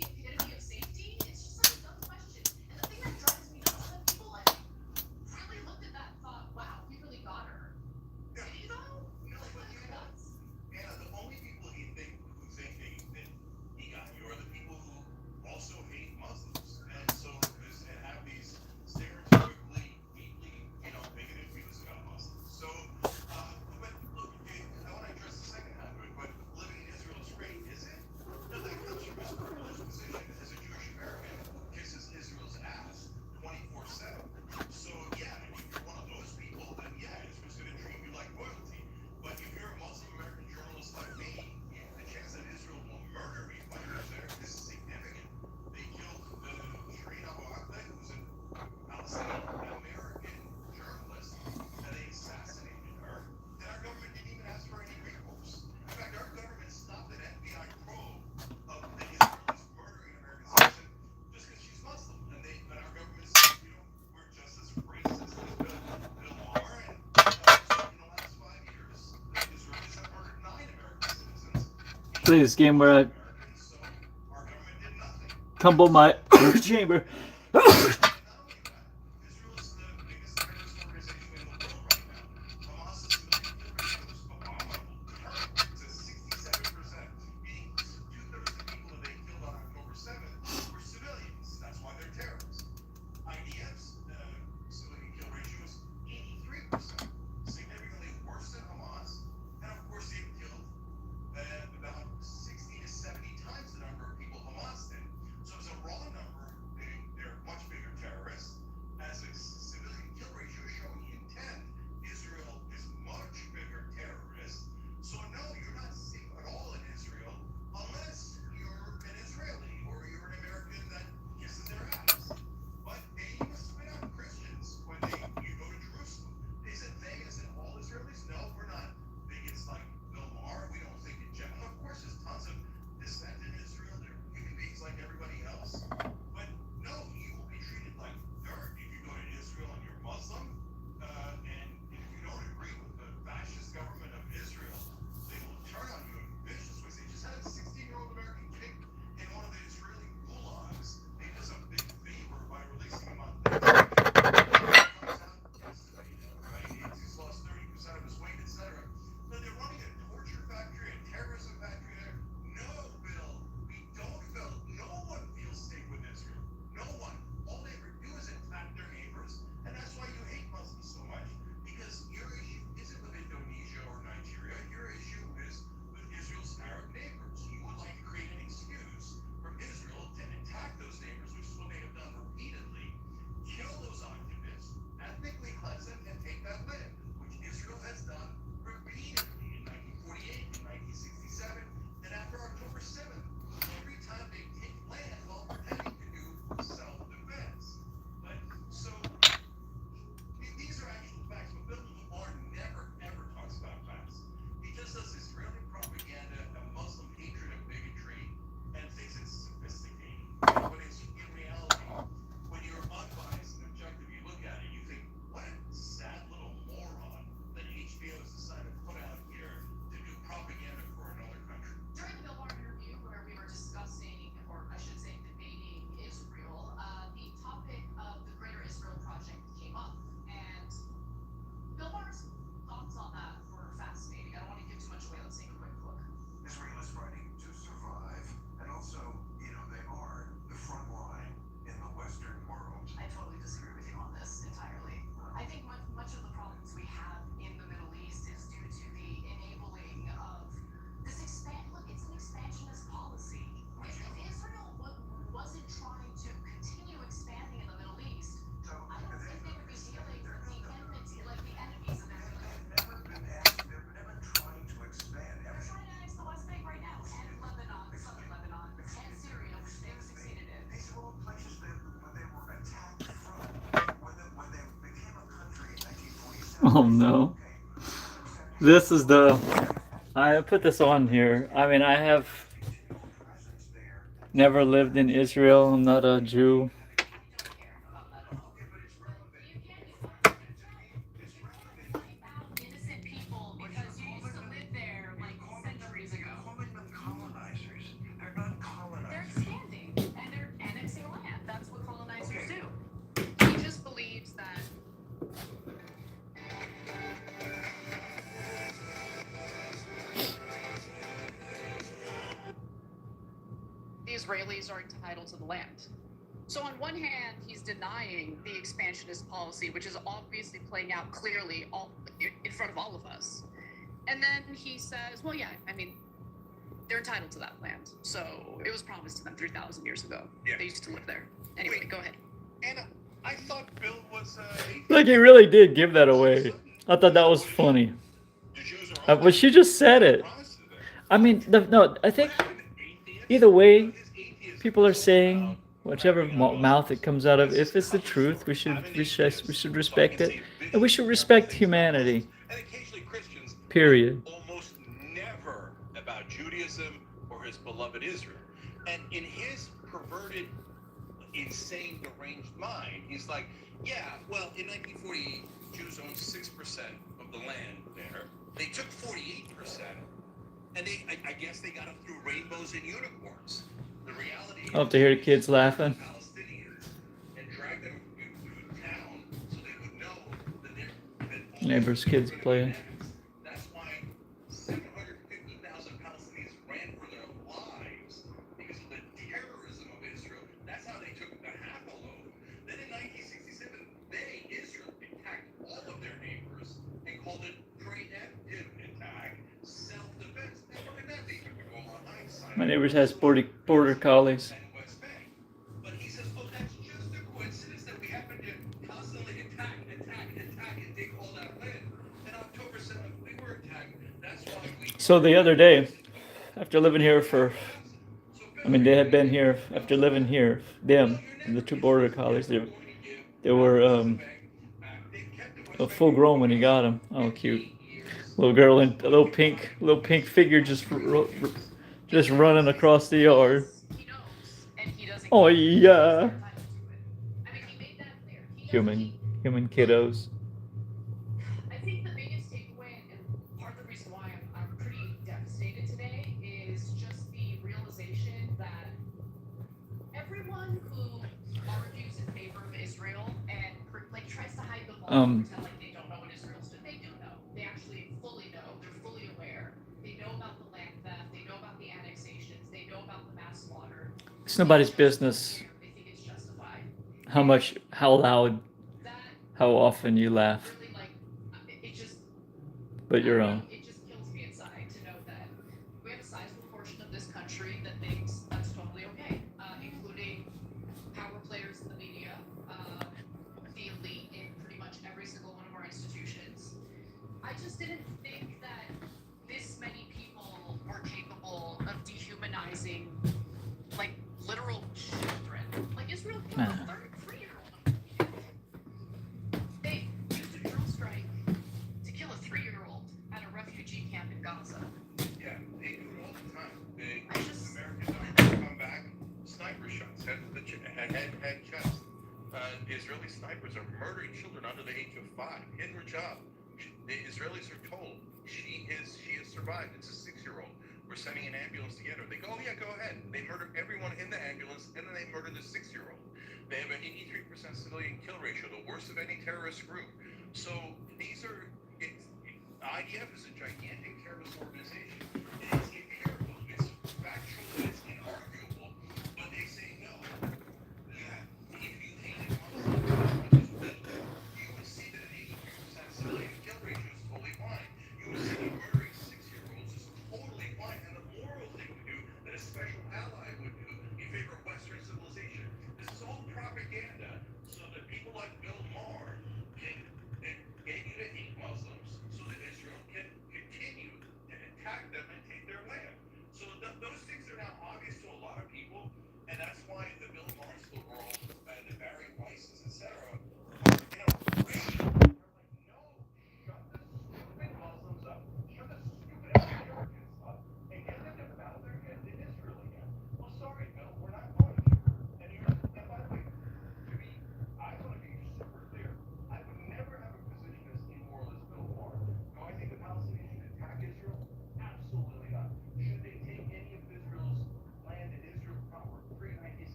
epitome of safety. It's just like a dumb question. And the thing that drives me nuts is that people really looked at that and thought, wow, we really got her. Yeah. Did you though? No, but Nuts. Anna, the only people who think that he got you are the people who also hate Muslims, and have these stereotypically deeply, bigoted views about Muslims. So, but look, I want to address the second half of it. But living in Israel is great, is it? No, that comes from his privileged position as a Jewish American who kisses Israel's ass 24/7. So yeah, if you're one of those people, then yeah, Israel's going to treat you like royalty. But if you're a Muslim American journalist like me, the chance that Israel will murder me while you're there is significant. They killed Shireen Abu Akleh, who's a Palestinian American journalist, and they assassinated her. And our government didn't even ask for any recourse. In fact, our government stopped an FBI probe of the Israelis murdering an American citizen just because she's Muslim. And our government said, we're just as racist as Bill Maher. And in the last 5 years, the Israelis have murdered 9 American citizens. Please, game where I Americans, so our government did nothing. tumble my chamber. Not only that, Israel is the biggest terrorist organization in the world right now. Hamas's civilian kill ratio is abominable. It's at 67%, meaning 2/3 of the people that they killed on October 7th were civilians. That's why they're terrorists. IDF's civilian kill ratio is 83%, significantly worse than Hamas. And of course, they've killed about 60 to 70 times the number of people Hamas did. So it's a raw number. They're much bigger Oh no. This is the. I put this on here. I mean, I have never lived in Israel. I'm not a Jew. Innocent people because you used to live there like centuries ago. Calling them colonizers. They're not They're colonizers. expanding and they're annexing land. That's what colonizers do. He just believes that the Israelis are entitled to the land. So on one hand, he's denying the expansionist policy, which is obviously playing out clearly all in front of all of us. And then he says, well, yeah, I mean, they're entitled to that land. So it was promised to them 3,000 years ago. Yeah. They used to live there. Anyway, go ahead. Anna, I thought Bill was Like he really did give that away. I thought that was funny. But she just said it. I mean, no, I think either way, people are saying whichever mouth it comes out of. If it's the truth, we should respect it, and we should respect humanity. And occasionally Christians. Period. Almost never about Judaism or his beloved Israel. And in his perverted, insane, deranged mind, he's like, yeah, well, in 1948, Jews owned 6% of the land there. They took 48%, and I guess they got it through rainbows and unicorns. The reality I'll have to hear the kids laughing. Palestinians and drag them through town so they would know that Neighbors' kids playing. That's why 750,000 Palestinians ran for their lives because of the terrorism of Israel. That's how they took the half a loaf. Then in 1967, Israel, attacked all of their neighbors and called it preemptive attack, self-defense. And look at that, they took it all on hindsight. My neighbors has border collies. But he says, oh, that's just a coincidence that we happen to constantly attack, and take all that land. And October 7th, we were attacked. That's why we... So the other day, after living here I mean, they had been here, after living here, them, the two border collies, they were full grown when he got them. Oh, cute. Little girl in a little pink figure just running across the yard. He knows, and he doesn't. Oh yeah. I mean, he made that clear. Human kiddos. I think the biggest takeaway, and part of the reason why I'm pretty devastated today, is just the realization that everyone who argues in favor of Israel and like tries to hide the ball, pretend like they don't know what Israel's doing, they do know. They actually fully know. They're fully aware. They know about the land theft. They know about the annexations. They know about the mass slaughter. It's nobody's business They think it's justified. how loud, That how often you laugh, really like it just. but your own. It just kills me inside to know that we have a sizable portion of this country that thinks that's totally okay, including power players in the media, the elite in pretty much every single one of our institutions. I just didn't think that this many people were capable of dehumanizing, like, literal children. Like, Israel killed a 3-year-old. They used a drone strike to kill a 3-year-old at a refugee camp in Gaza. Yeah, they do it all the time. I just- American doctors come back, sniper shots, head chest. Israeli snipers are murdering children under the age of 5 in her job. The Israelis are told she has survived. It's a 6-year-old. We're sending an ambulance to get her. They go, oh yeah, go ahead. They murder everyone in the ambulance, and then they murder the 6-year-old. They have an 83% civilian kill ratio, the worst of any terrorist group. So IDF is a gigantic terrorist organization. It is empirical, it's factual, it's inarguable. But they say no. That if you hated Muslims, you would see that an 83% civilian kill ratio is totally fine. You would see that murdering 6-year-olds is totally fine, and a moral thing to do that a special ally would do in favor of Western civilization. This is all propaganda so that people like Bill Maher can get you to hate Muslims so that Israel can continue to attack them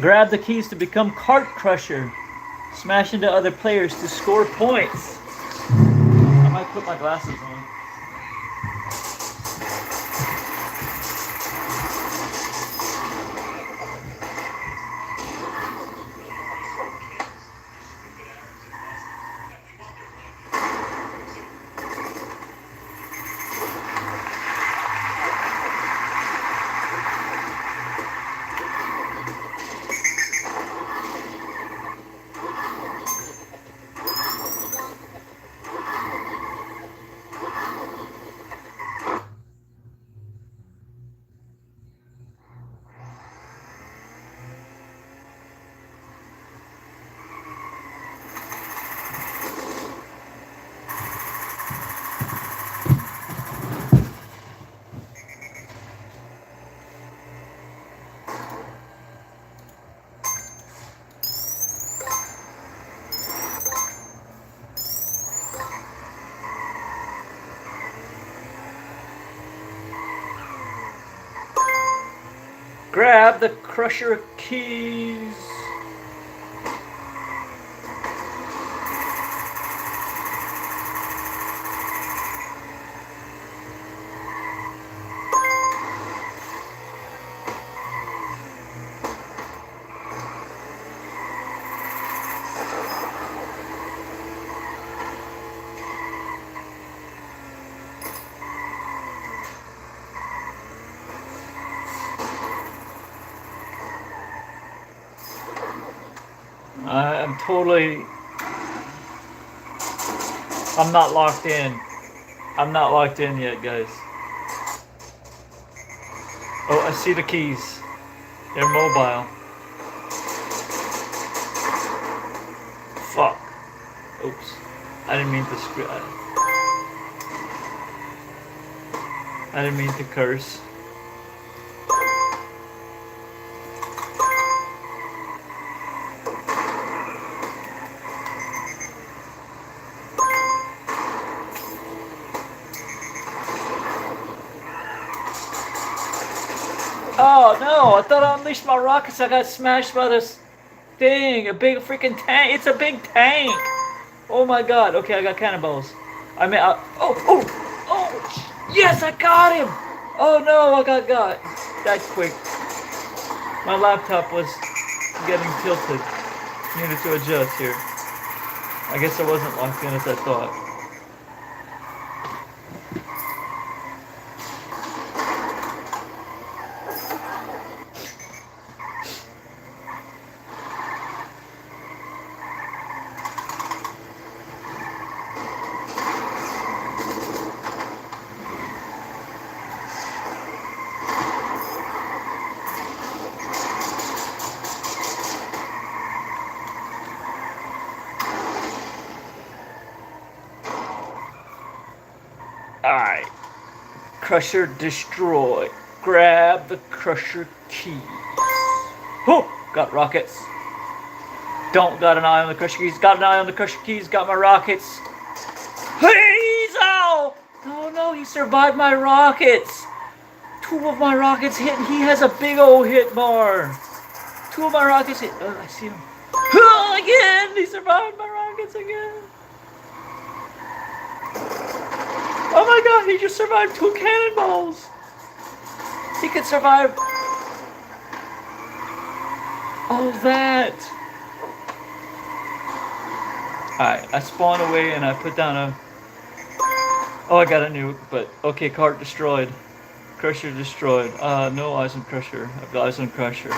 Grab the keys to become Cart Crusher. Smash into other players to score points. I might put my glasses on. Grab the Crusher keys. I'm not locked in. I'm not locked in yet, guys. Oh, I see the keys. They're mobile. Fuck. Oops. I didn't mean to screw. I didn't mean to curse. Oh no, I thought I unleashed my rockets. I got smashed by this thing. A big freaking tank. It's a big tank. Oh my god. Okay, I got cannonballs. Oh, yes, I got him. Oh no, I got that quick. My laptop was getting tilted. Needed to adjust here. I guess I wasn't locked in as I thought. Alright. Crusher destroyed. Grab the Crusher keys. Oh, got rockets. Don't got an eye on the Crusher keys. Got an eye on the Crusher keys. Got my rockets. Please! Ow! Oh no, he survived my rockets. 2 of my rockets hit. He has a big old hit bar. 2 of my rockets hit. Oh, I see him. Oh, again! He survived my rockets again. Oh my god, he just survived 2 cannonballs! He could survive all that. Alright, I spawned away and I put down a... Oh, I got a nuke, but... Okay, cart destroyed. Crusher destroyed. No eyes on Crusher. I've got eyes on Crusher.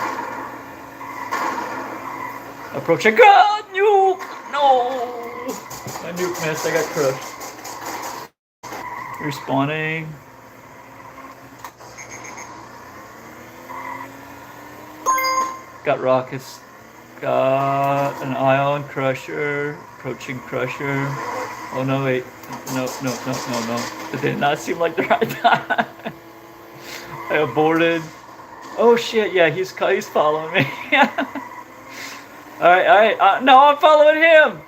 Approaching. God, nuke! No! My nuke missed, I got crushed. Respawning. Got rockets. Got an eye on Crusher. Approaching Crusher. Oh no, wait. No. It did not seem like the right time. I aborted. Oh shit, yeah, he's following me. Alright. No, I'm following him!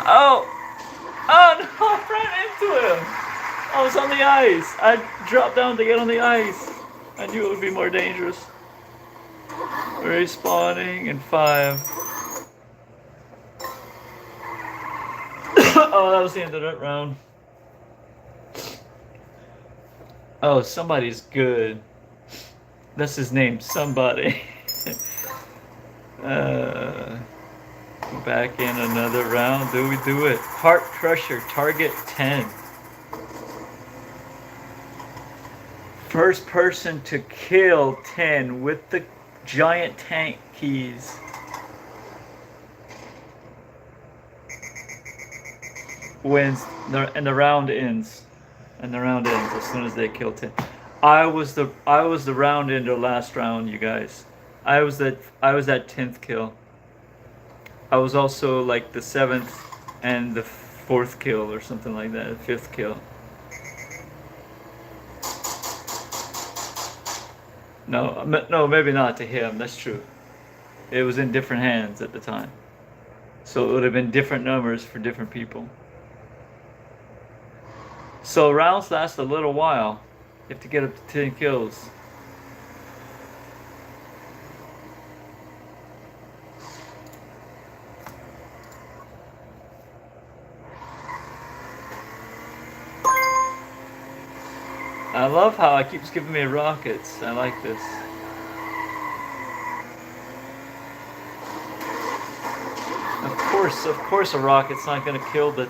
Oh no, I ran into him! I was on the ice. I dropped down to get on the ice. I knew it would be more dangerous. Respawning in 5. Oh, that was the end of that round. Oh, somebody's good. That's his name, somebody. Back in another round. Do we do it? Heart Crusher, target 10. First person to kill 10 with the giant tank keys wins, and the round ends. And the round ends as soon as they kill 10. I was the round ender last round, you guys. I was that 10th kill. I was also like the 7th and the 4th kill or something like that, 5th kill. No, maybe not to him. That's true. It was in different hands at the time, so it would have been different numbers for different people. So rounds last a little while. You have to get up to 10 kills. I love how it keeps giving me rockets. I like this. Of course a rocket's not gonna kill the...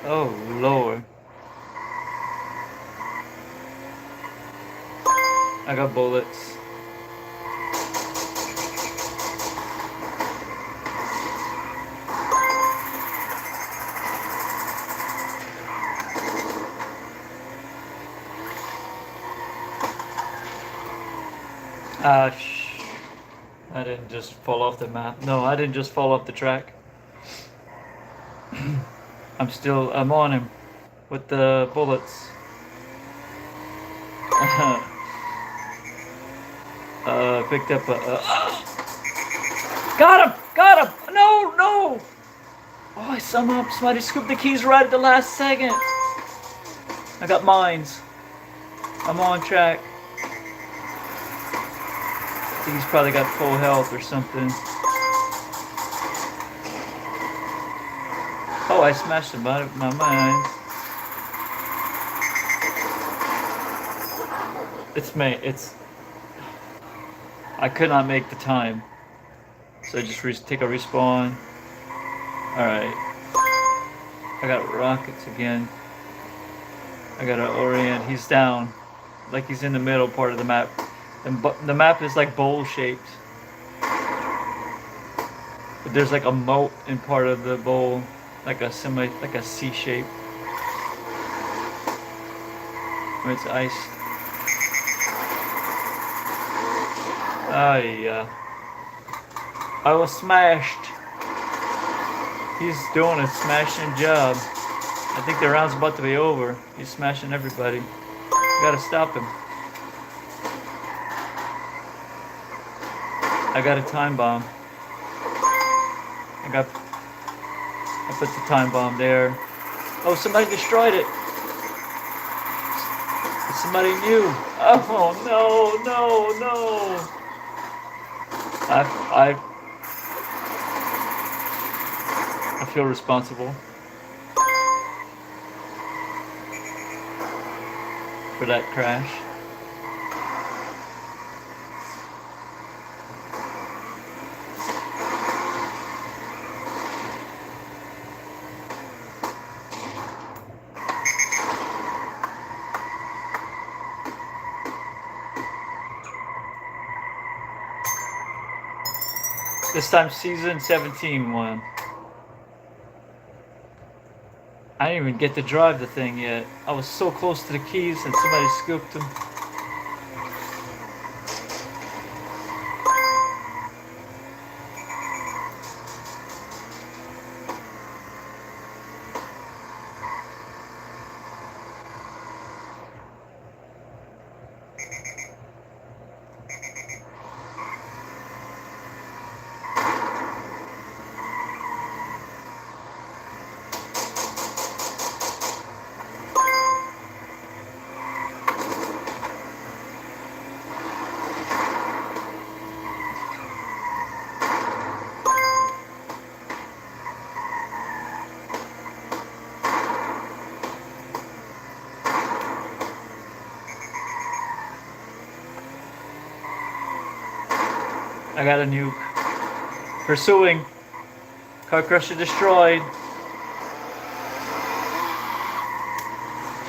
Oh, Lord. I got bullets. I didn't just fall off the map. No, I didn't just fall off the track. I'm on him with the bullets. Picked up a... Got him! No! Oh, somehow somebody scooped the keys right at the last second. I got mines. I'm on track. I think he's probably got full health or something. Oh, I smashed him out of my mines. I could not make the time. So I just take a respawn. Alright. I got rockets again. I got an orient. He's down. Like he's in the middle part of the map. And the map is like bowl shaped. But there's like a moat in part of the bowl. Like a C shape. Where it's iced. Oh yeah. I was smashed. He's doing a smashing job. I think the round's about to be over. He's smashing everybody. Gotta stop him. I got a time bomb. I put the time bomb there. Oh, somebody destroyed it. Somebody new. Oh no. I feel responsible for that crash. This time season 17 won. I didn't even get to drive the thing yet. I was so close to the keys and somebody scooped them. I got a nuke. Pursuing. Car crusher destroyed.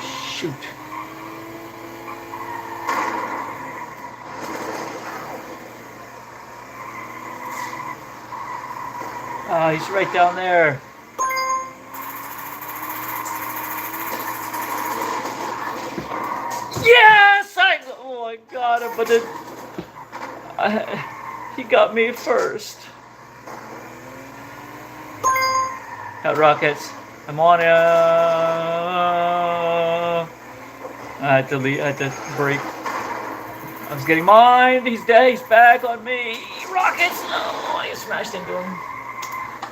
Shoot. Oh, he's right down there. Yes! Oh, I got him, but he got me first. Got rockets. I'm on it. I had to leave. I had to break. I was getting mined. He's dead. He's back on me. Rockets! Oh, I smashed into him.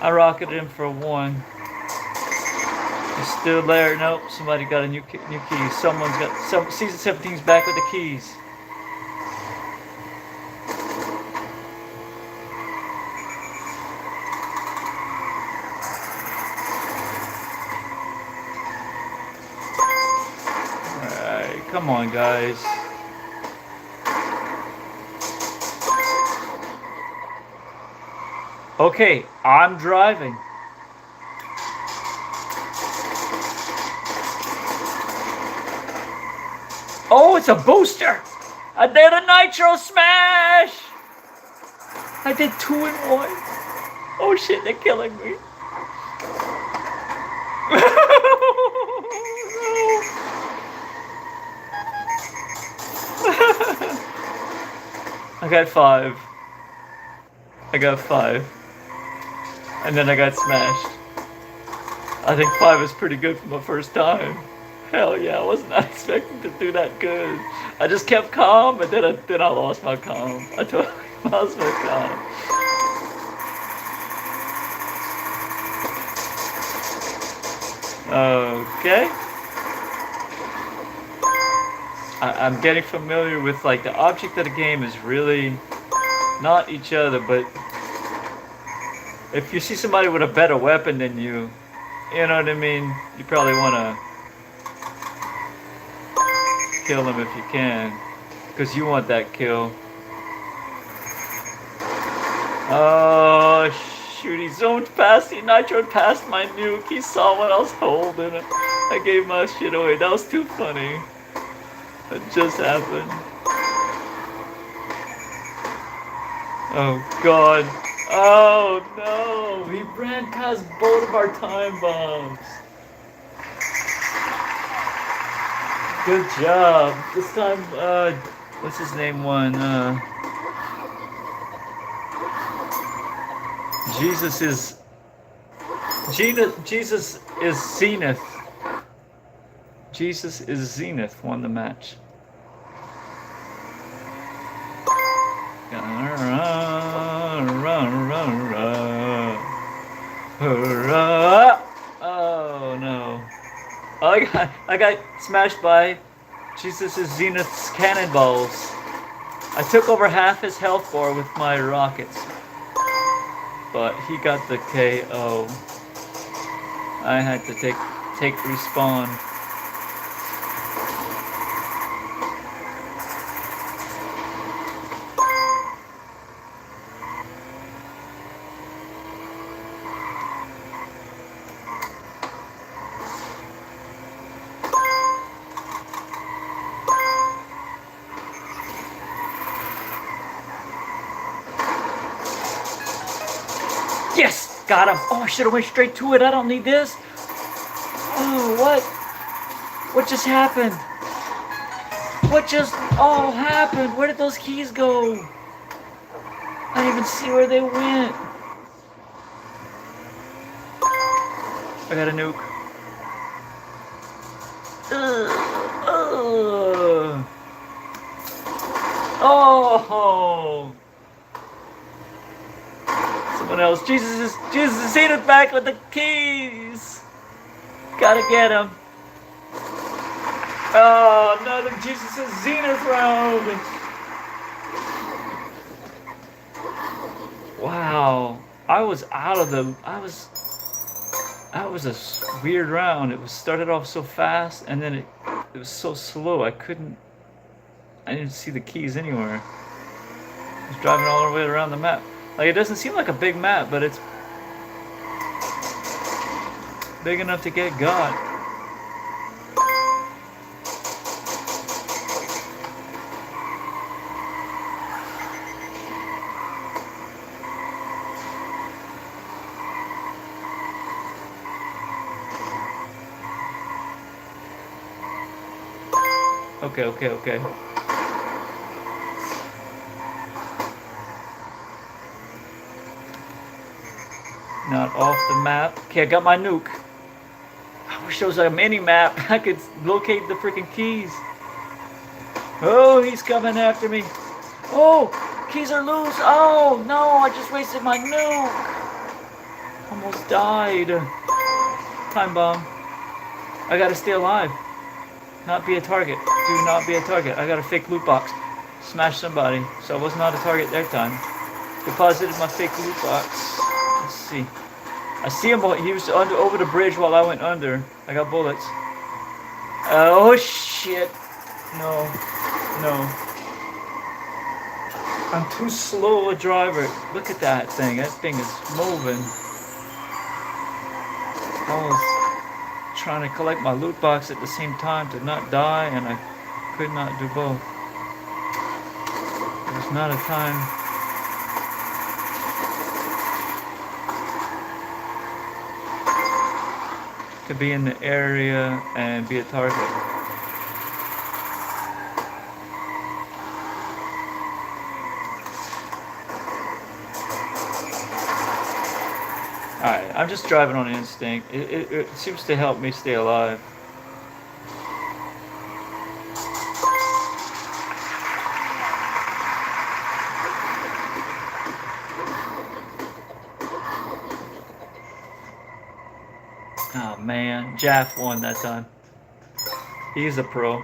I rocketed him for one. He's still there. Nope. Somebody got a new key. Someone's got. Season 17's back with the keys. Alright, come on, guys. Okay, I'm driving. Oh, it's a booster! I did a nitro smash! I did 2 in 1. Oh shit, they're killing me. I got 5. I got 5. And then I got smashed. I think 5 is pretty good for my first time. Hell yeah, I was not expecting to do that good. I just kept calm, and then I lost my calm. I totally lost my calm. Okay. I'm getting familiar with, like, the object of the game is really not each other, but if you see somebody with a better weapon than you, you know what I mean? You probably want to kill them if you can, because you want that kill. Oh shoot, he zoned past, he nitroed past my nuke. He saw what I was holding. I gave my shit away. That was too funny. That just happened. Oh god. Oh no, he ran past both of our time bombs. Good job. This time, what's his name won? Jesus is Zenith. Jesus is Zenith won the match. Oh no. I got smashed by Jesus' Zenith's cannonballs. I took over half his health bar with my rockets. But he got the KO. I had to take respawn. Yes! Got him! Oh, I should have went straight to it. I don't need this. Oh, what? What just happened? What just all happened? Where did those keys go? I didn't even see where they went. I got a nuke. Oh! Someone else. Jesus is Zenith back with the keys. Gotta get him. Oh, another Jesus is Zenith round. Wow. That was a weird round. It started off so fast, and then it was so slow. I didn't see the keys anywhere. Just driving all the way around the map. Like, it doesn't seem like a big map, but it's big enough to get God. Okay. Not off the map. Okay, I got my nuke. I wish there was a mini map. I could locate the freaking keys. Oh, he's coming after me. Oh, keys are loose. Oh, no, I just wasted my nuke. Almost died. Time bomb. I gotta stay alive. Not be a target. Do not be a target. I got a fake loot box. Smash somebody. So I was not a target that time. Deposited my fake loot box. Let's see. I see him. He was over the bridge while I went under. I got bullets. Oh shit. No. I'm too slow a driver. Look at that thing. That thing is moving. I was trying to collect my loot box at the same time to not die, and I could not do both. There's not a time. To be in the area and be a target. Alright, I'm just driving on instinct. It seems to help me stay alive. Oh man, Jaff won that time. He's a pro.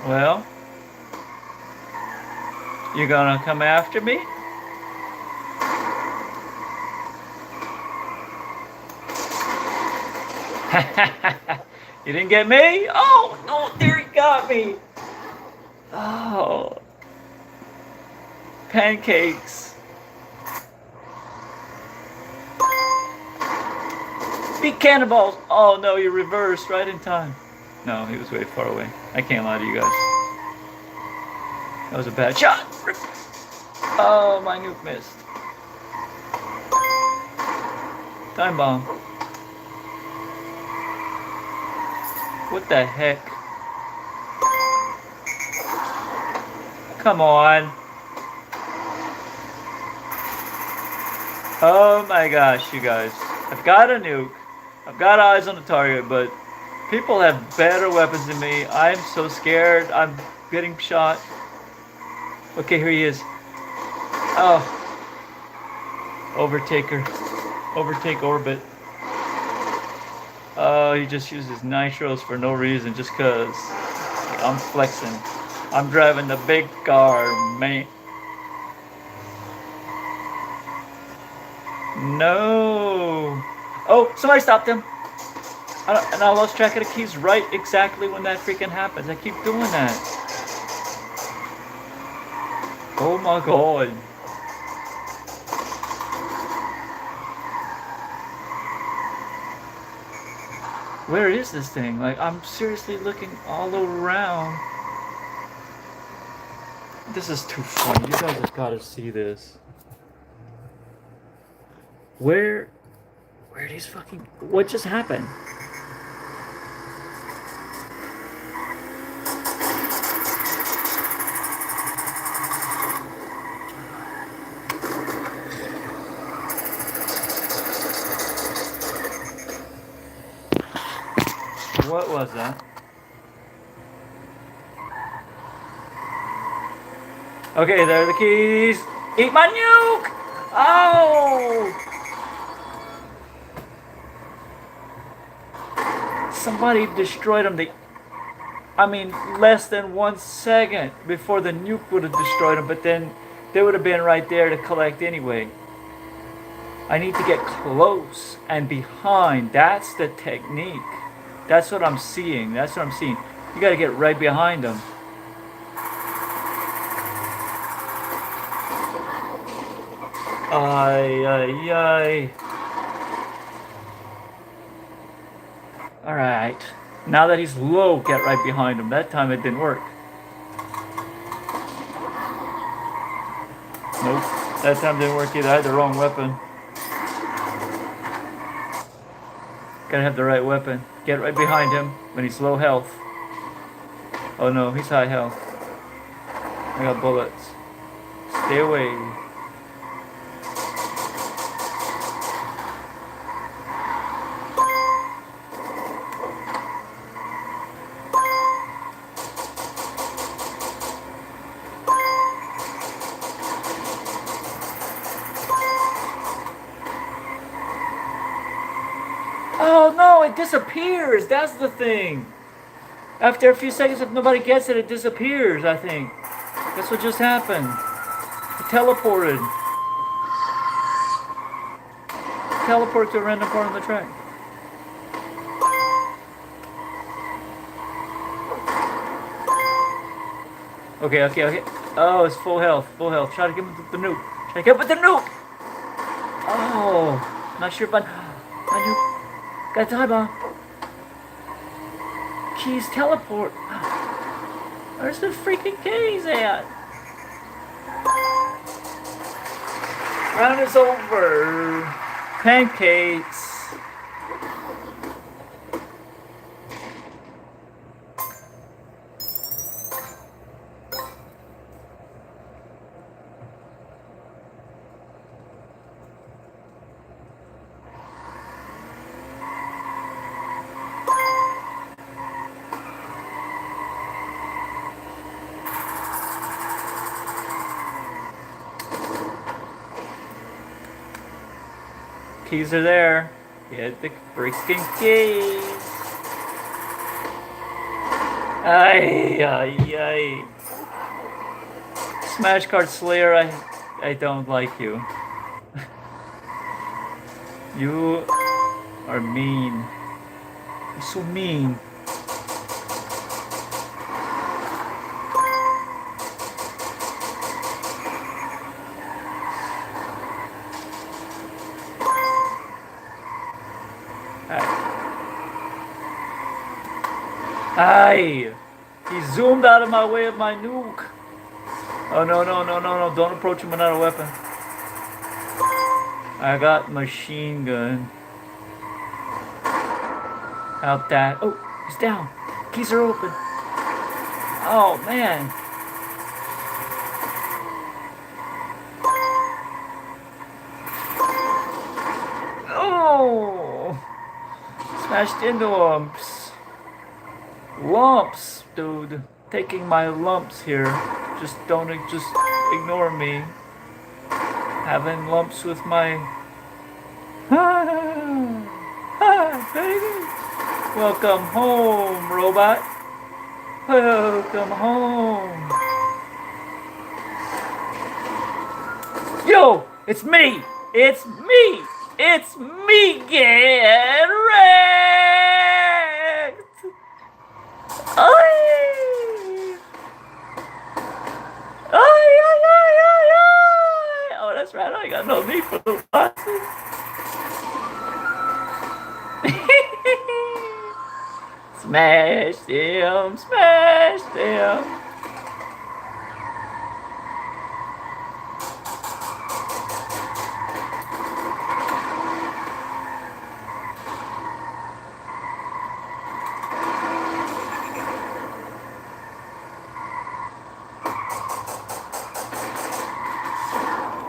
Well, you gonna come after me? You didn't get me? Oh, no, there he got me. Oh. Pancakes. Beat cannonballs. Oh, no, you reversed right in time. No, he was way far away. I can't lie to you guys. That was a bad shot. Oh, my nuke missed. Time bomb. What the heck? Come on. Oh my gosh, you guys. I've got a nuke. I've got eyes on the target, but people have better weapons than me. I'm so scared. I'm getting shot. Okay, here he is. Oh. Overtaker. Overtake orbit. Oh, he just uses nitros for no reason, just cause I'm flexing. I'm driving the big car, man. No. Oh, somebody stopped him. And I lost track of the keys right exactly when that freaking happens. I keep doing that. Oh my god. Where is this thing? Like, I'm seriously looking all around. This is too funny. You guys have got to see this. Where these fucking... What just happened? What was that? Okay, there are the keys. Eat my nuke! Oh! Somebody destroyed them. I mean, less than 1 second before the nuke would have destroyed them, but then they would have been right there to collect anyway. I need to get close and behind. That's the technique. That's what I'm seeing. That's what I'm seeing. You got to get right behind them. Ay, ay, ay. Alright. Now that he's low, get right behind him. That time it didn't work. Nope. That time didn't work either. I had the wrong weapon. Gotta have the right weapon. Get right behind him when he's low health. Oh no, he's high health. I got bullets. Stay away. Oh no, it disappears. That's the thing. After a few seconds, if nobody gets it, it disappears, I think. That's what just happened. It teleported. Teleport to a random part on the track. Okay. Oh, it's full health. Try to get him with the nuke. Oh, not sure if I nuke. Got a time bomb. Keys teleport. Where's the freaking keys at? Round is over. Pancakes. Keys are there. Get the freaking keys. Ay. Smash Card Slayer, I don't like you. You are mean. You're so mean. Aye! He zoomed out of my way of my nuke. Oh no, don't approach him without a weapon. I got machine gun. Out that. Oh, he's down. Keys are open. Oh man. Oh! Smashed into him. Lumps, dude. Taking my lumps here. Just ignore me. Having lumps with my baby. Welcome home, robot. Welcome home. Yo, it's me. It's me. Get wrecked. Oh, that's right. I ain't got no need for those glasses. Smash them.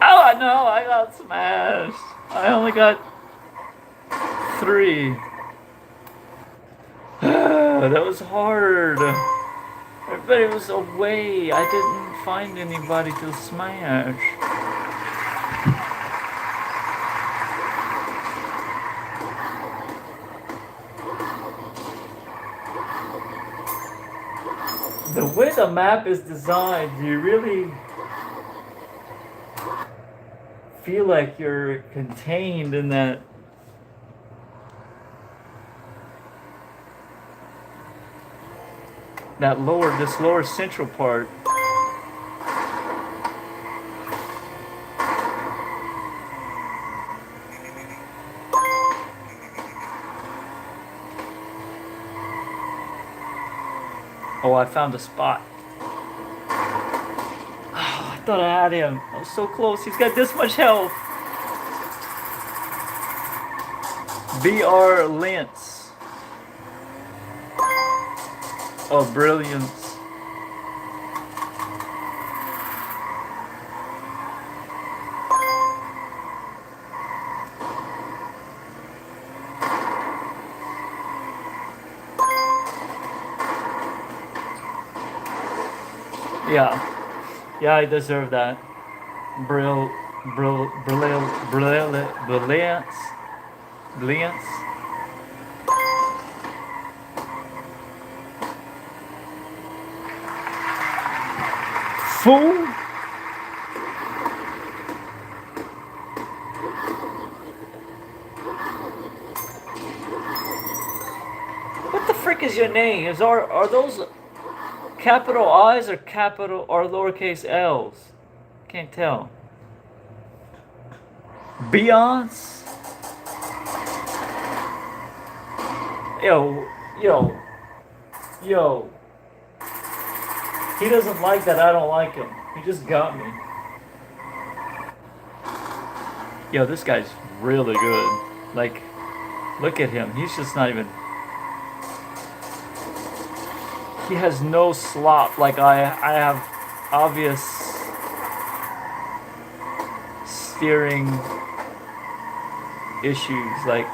Oh, no, I got smashed. I only got 3. That was hard. Everybody was away. I didn't find anybody to smash. The way the map is designed, you really feel like you're contained in this lower central part. Oh, I found a spot. Oh, I thought I had him. I was so close. He's got this much health. BR Lance. Oh, brilliance. Yeah. Yeah, I deserve that. Brilliance. Fool. What the frick is your name? Are those capital I's or capital or lowercase L's? Can't tell. Beyonce? Yo. He doesn't like that I don't like him. He just got me. Yo, this guy's really good. Like, look at him. He's just not even... He has no slop. Like, I have obvious steering issues. Like...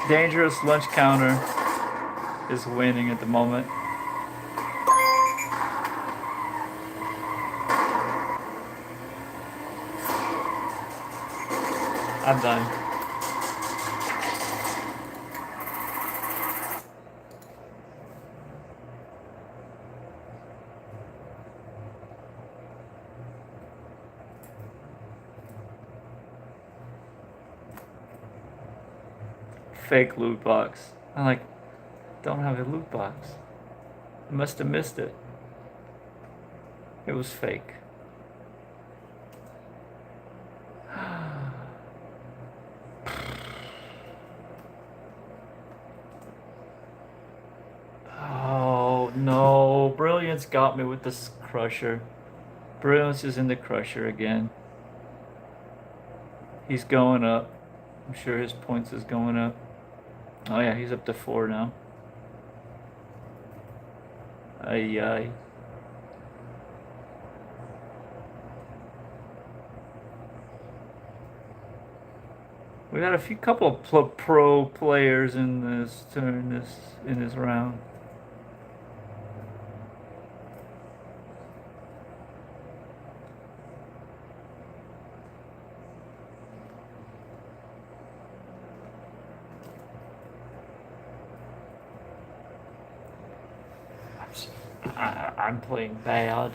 Dangerous lunch counter is winning at the moment. I'm done. Fake loot box. I'm like, don't have a loot box. I must have missed it. It was fake. Oh no, Brilliance got me with this crusher. Brilliance is in the crusher again. He's going up. I'm sure his points is going up. Oh yeah, he's up to 4 now. Ay. We got a couple of pro players in this turn, in this round. I'm playing bad.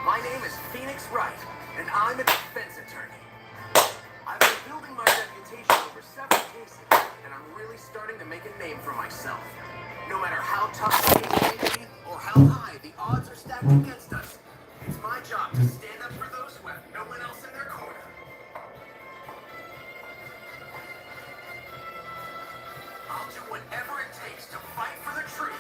My name is Phoenix Wright, and I'm a defense attorney. I've been building my reputation over several cases, and I'm really starting to make a name for myself. No matter how tough the case may be, or how high the odds are stacked against us, it's my job to stand up for those who have no one else in their corner. I'll do whatever it takes to fight for the truth.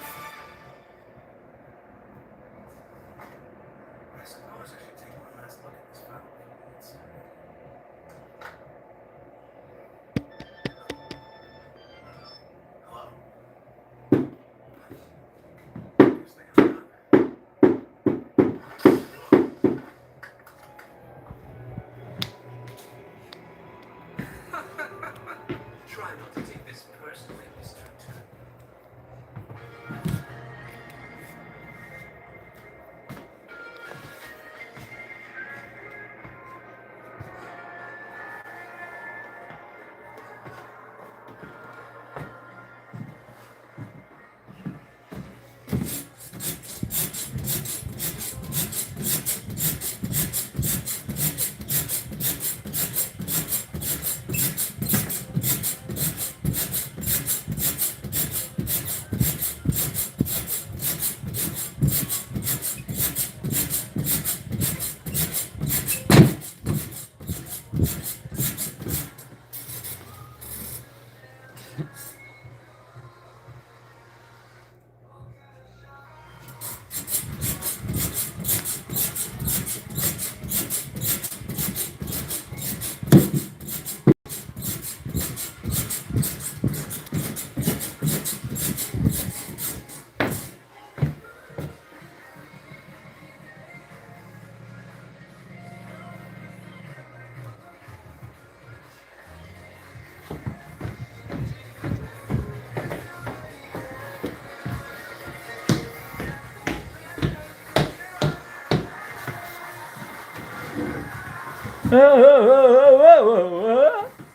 Hey ho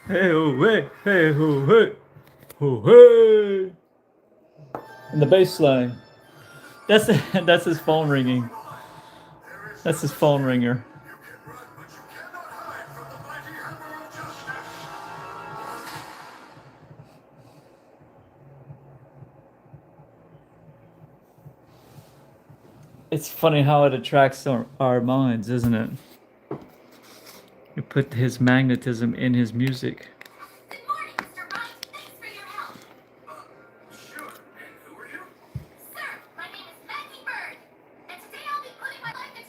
hey, hey ho hey, ho hey. And the bass line. That's his phone ringing. That's his phone ringer. It's funny how it attracts our minds, isn't it? You put his magnetism in his music.